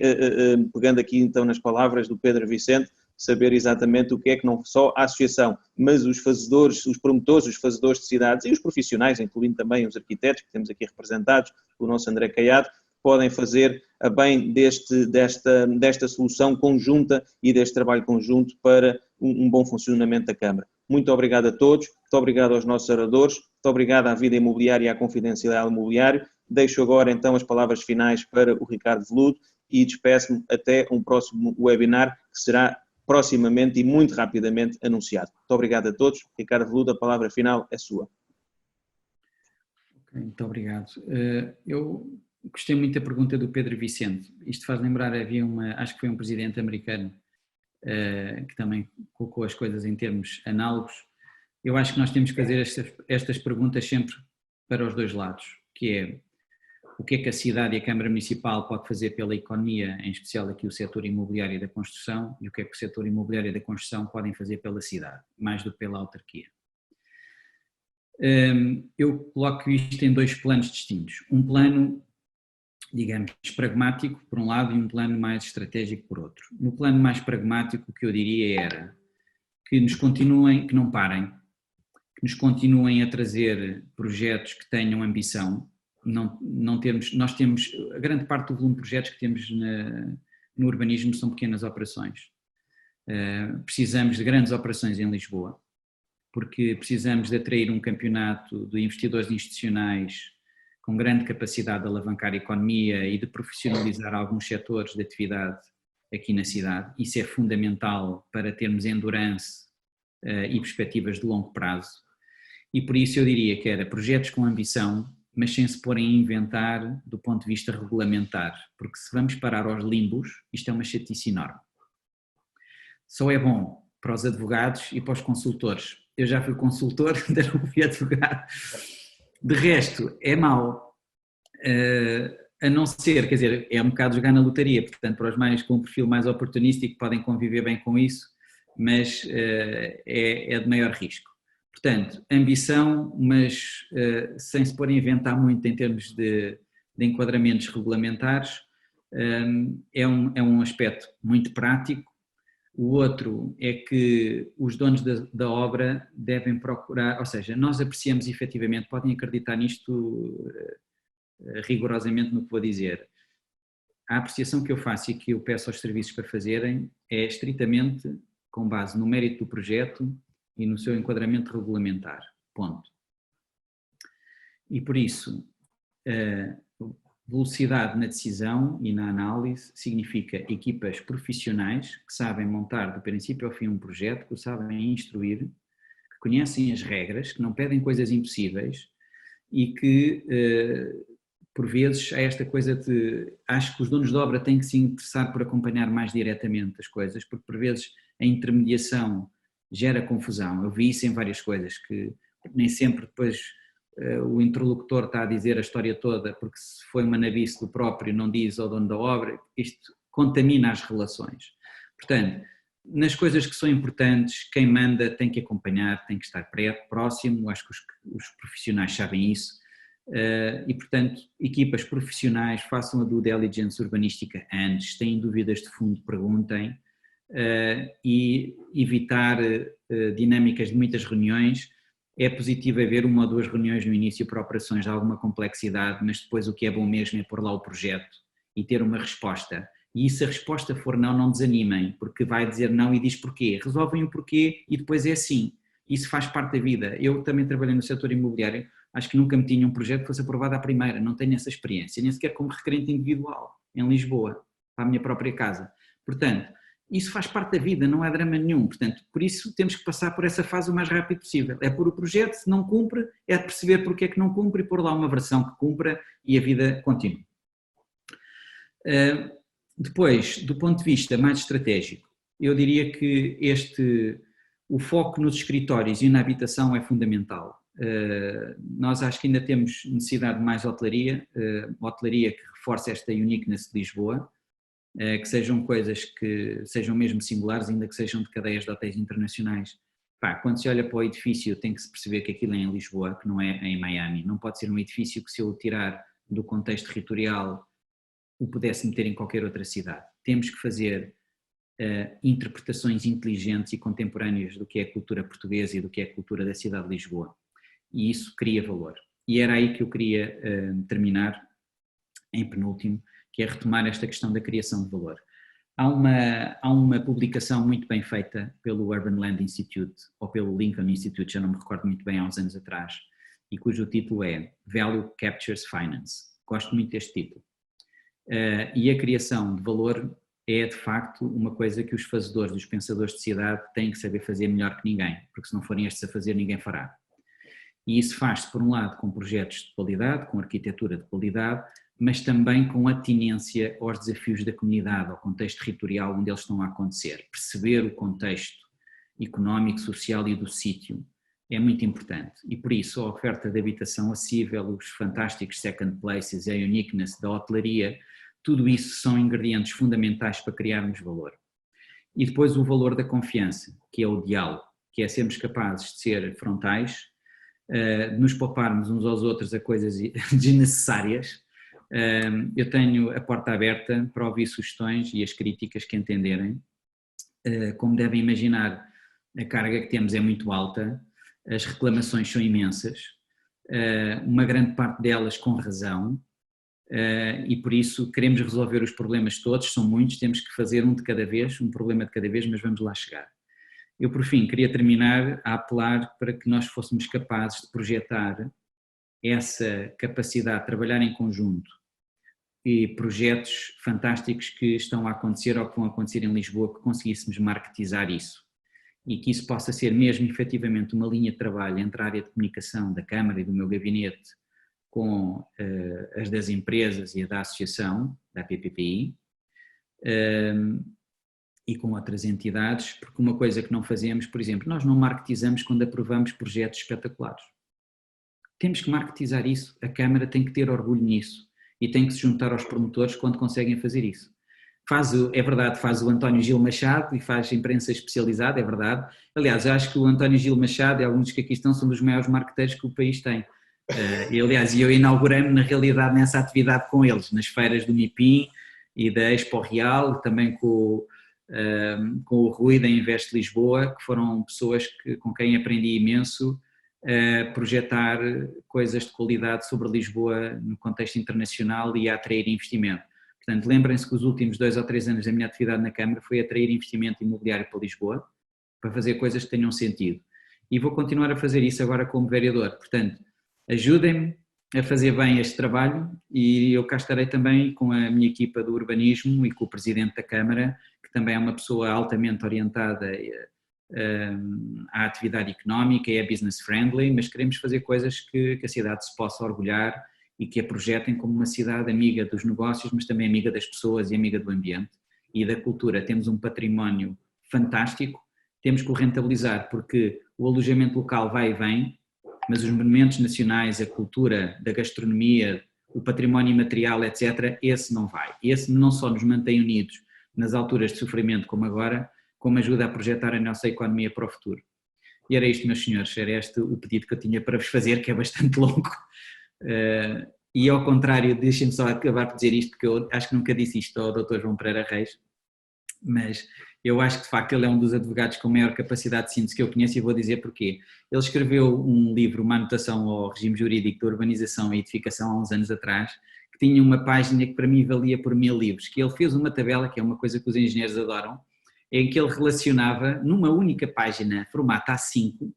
pegando aqui então nas palavras do Pedro Vicente, saber exatamente o que é que não só a Associação, mas os fazedores, os promotores, os fazedores de cidades e os profissionais, incluindo também os arquitetos que temos aqui representados, o nosso André Caiado, podem fazer a bem desta solução conjunta e deste trabalho conjunto para um bom funcionamento da Câmara. Muito obrigado a todos, muito obrigado aos nossos oradores, muito obrigado à Vida Imobiliária e à Confidencialidade Imobiliário. Deixo agora então as palavras finais para o Ricardo Veludo e despeço-me até um próximo webinar que será proximamente e muito rapidamente anunciado. Muito obrigado a todos. Ricardo Veludo, a palavra final é sua. Okay, muito obrigado. Eu gostei muito da pergunta do Pedro Vicente. Isto faz lembrar, acho que foi um presidente americano que também colocou as coisas em termos análogos. Eu acho que nós temos que fazer estas perguntas sempre para os dois lados, que é o que é que a cidade e a Câmara Municipal pode fazer pela economia, em especial aqui o setor imobiliário e da construção, e o que é que o setor imobiliário e da construção podem fazer pela cidade, mais do que pela autarquia. Eu coloco isto em dois planos distintos. Um plano, digamos, pragmático, por um lado, e um plano mais estratégico, por outro. No plano mais pragmático, o que eu diria era que nos continuem, que não parem, que nos continuem a trazer projetos que tenham ambição. Nós temos, a grande parte do volume de projetos que temos no urbanismo são pequenas operações. Precisamos de grandes operações em Lisboa, porque precisamos de atrair um campeonato de investidores institucionais com grande capacidade de alavancar a economia e de profissionalizar alguns setores de atividade aqui na cidade. Isso é fundamental para termos endurance e perspectivas de longo prazo. E por isso eu diria que era projetos com ambição, mas sem se porem a inventar do ponto de vista regulamentar, porque se vamos parar aos limbos, isto é uma chatice enorme. Só é bom para os advogados e para os consultores. Eu já fui consultor, ainda não fui advogado. De resto, é mau, a não ser, quer dizer, é um bocado jogar na lotaria, portanto, para os mais com um perfil mais oportunístico podem conviver bem com isso, mas é de maior risco. Portanto, ambição, mas sem se pôr a inventar muito em termos de enquadramentos regulamentares, é um aspecto muito prático. O outro é que os donos da obra devem procurar, ou seja, nós apreciamos efetivamente, podem acreditar nisto rigorosamente no que vou dizer. A apreciação que eu faço e que eu peço aos serviços para fazerem é estritamente com base no mérito do projeto e no seu enquadramento regulamentar, ponto. E por isso, velocidade na decisão e na análise significa equipas profissionais que sabem montar do princípio ao fim um projeto, que o sabem instruir, que conhecem as regras, que não pedem coisas impossíveis e que, por vezes, há esta coisa de... Acho que os donos de obra têm que se interessar por acompanhar mais diretamente as coisas, porque por vezes a intermediação gera confusão. Eu vi isso em várias coisas, que nem sempre depois o interlocutor está a dizer a história toda, porque se foi uma nabice do próprio não diz ao dono da obra, isto contamina as relações. Portanto, nas coisas que são importantes, quem manda tem que acompanhar, tem que estar próximo, acho que os profissionais sabem isso, e portanto, equipas profissionais façam a due diligence urbanística antes, têm dúvidas de fundo, perguntem, e evitar dinâmicas de muitas reuniões. É positivo haver uma ou duas reuniões no início para operações de alguma complexidade, mas depois o que é bom mesmo é pôr lá o projeto e ter uma resposta. E se a resposta for não, não desanimem, porque vai dizer não e diz porquê. Resolvem o porquê e depois é assim. Isso faz parte da vida. Eu também trabalhei no setor imobiliário, acho que nunca me tinha um projeto que fosse aprovado à primeira, não tenho essa experiência, nem sequer como requerente individual, em Lisboa, para a minha própria casa. Portanto, Isso faz parte da vida, não há drama nenhum. Portanto, por isso temos que passar por essa fase o mais rápido possível. É pôr o projeto, se não cumpre, é perceber porque é que não cumpre e pôr lá uma versão que cumpra e a vida continua. Depois, do ponto de vista mais estratégico, eu diria que o foco nos escritórios e na habitação é fundamental. Nós acho que ainda temos necessidade de mais hotelaria que reforce esta uniqueness de Lisboa, que sejam coisas que sejam mesmo singulares, ainda que sejam de cadeias de hotéis internacionais. Quando se olha para o edifício tem que se perceber que aquilo é em Lisboa, que não é em Miami. Não pode ser um edifício que, se eu o tirar do contexto territorial, o pudesse meter em qualquer outra cidade. Temos que fazer interpretações inteligentes e contemporâneas do que é a cultura portuguesa e do que é a cultura da cidade de Lisboa. E isso cria valor. E era aí que eu queria terminar, em penúltimo, que é retomar esta questão da criação de valor. Há uma publicação muito bem feita pelo Urban Land Institute, ou pelo Lincoln Institute, já não me recordo muito bem, há uns anos atrás, e cujo título é Value Captures Finance. Gosto muito deste título. E a criação de valor é, de facto, uma coisa que os fazedores, os pensadores de cidade, têm que saber fazer melhor que ninguém, porque se não forem estes a fazer, ninguém fará. E isso faz-se, por um lado, com projetos de qualidade, com arquitetura de qualidade, mas também com atinência aos desafios da comunidade, ao contexto territorial onde eles estão a acontecer. Perceber o contexto económico, social e do sítio é muito importante. E por isso a oferta de habitação acessível, os fantásticos second places, a uniqueness da hotelaria, tudo isso são ingredientes fundamentais para criarmos valor. E depois o valor da confiança, que é o diálogo, que é sermos capazes de ser frontais, nos pouparmos uns aos outros a coisas desnecessárias. Eu tenho a porta aberta para ouvir sugestões e as críticas que entenderem. Como devem imaginar, a carga que temos é muito alta, as reclamações são imensas, uma grande parte delas com razão, e por isso queremos resolver os problemas todos, são muitos, temos que fazer um de cada vez, um problema de cada vez, mas vamos lá chegar. Eu, por fim, queria terminar a apelar para que nós fôssemos capazes de projetar essa capacidade de trabalhar em conjunto e projetos fantásticos que estão a acontecer ou que vão acontecer em Lisboa, que conseguíssemos marketizar isso e que isso possa ser mesmo efetivamente uma linha de trabalho entre a área de comunicação da Câmara e do meu gabinete com as das empresas e a da associação, da PPPI, e com outras entidades, porque uma coisa que não fazemos, por exemplo, nós não marketizamos quando aprovamos projetos espetaculares. Temos que marketizar isso, a Câmara tem que ter orgulho nisso e tem que se juntar aos promotores quando conseguem fazer isso. É verdade, faz o António Gil Machado e faz imprensa especializada, é verdade. Aliás, eu acho que o António Gil Machado e alguns que aqui estão são dos maiores marqueteiros que o país tem. E aliás, eu inaugurei-me na realidade nessa atividade com eles, nas feiras do MIPIM e da Expo Real, também com o Rui da Invest Lisboa, que foram pessoas com quem aprendi imenso a projetar coisas de qualidade sobre Lisboa no contexto internacional e a atrair investimento. Portanto, lembrem-se que os últimos 2 ou 3 anos da minha atividade na Câmara foi atrair investimento imobiliário para Lisboa, para fazer coisas que tenham sentido. E vou continuar a fazer isso agora como vereador. Portanto, ajudem-me a fazer bem este trabalho e eu cá estarei também com a minha equipa do urbanismo e com o Presidente da Câmara, que também é uma pessoa altamente orientada à atividade económica e é business friendly, mas queremos fazer coisas que a cidade se possa orgulhar e que a projetem como uma cidade amiga dos negócios, mas também amiga das pessoas e amiga do ambiente e da cultura. Temos um património fantástico, temos que o rentabilizar porque o alojamento local vai e vem, mas os monumentos nacionais, a cultura da gastronomia, o património imaterial, etc., esse não vai. Esse não só nos mantém unidos nas alturas de sofrimento como agora, como ajuda a projetar a nossa economia para o futuro. E era isto, meus senhores, era este o pedido que eu tinha para vos fazer, que é bastante longo. E ao contrário, deixem-me só acabar por dizer isto, porque eu acho que nunca disse isto ao Dr. João Pereira Reis, mas eu acho que de facto ele é um dos advogados com maior capacidade de síntese que eu conheço e vou dizer porquê. Ele escreveu um livro, uma anotação ao regime jurídico da urbanização e edificação há uns anos atrás, que tinha uma página que para mim valia por 1000 livros, que ele fez uma tabela, que é uma coisa que os engenheiros adoram, em que ele relacionava numa única página, formato A5,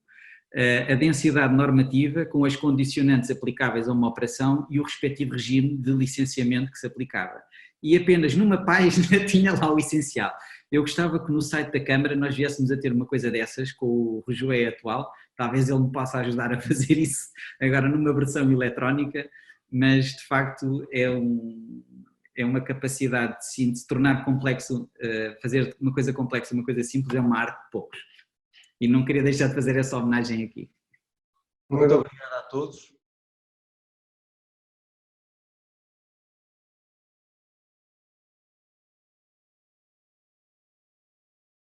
a densidade normativa com as condicionantes aplicáveis a uma operação e o respectivo regime de licenciamento que se aplicava. E apenas numa página tinha lá o essencial. Eu gostava que no site da Câmara nós viéssemos a ter uma coisa dessas com o Rejoé atual, talvez ele me possa ajudar a fazer isso agora numa versão eletrónica, mas de facto é uma capacidade de síntese, tornar complexo, fazer uma coisa complexa, uma coisa simples, é uma arte de poucos. E não queria deixar de fazer essa homenagem aqui. Muito obrigado a todos.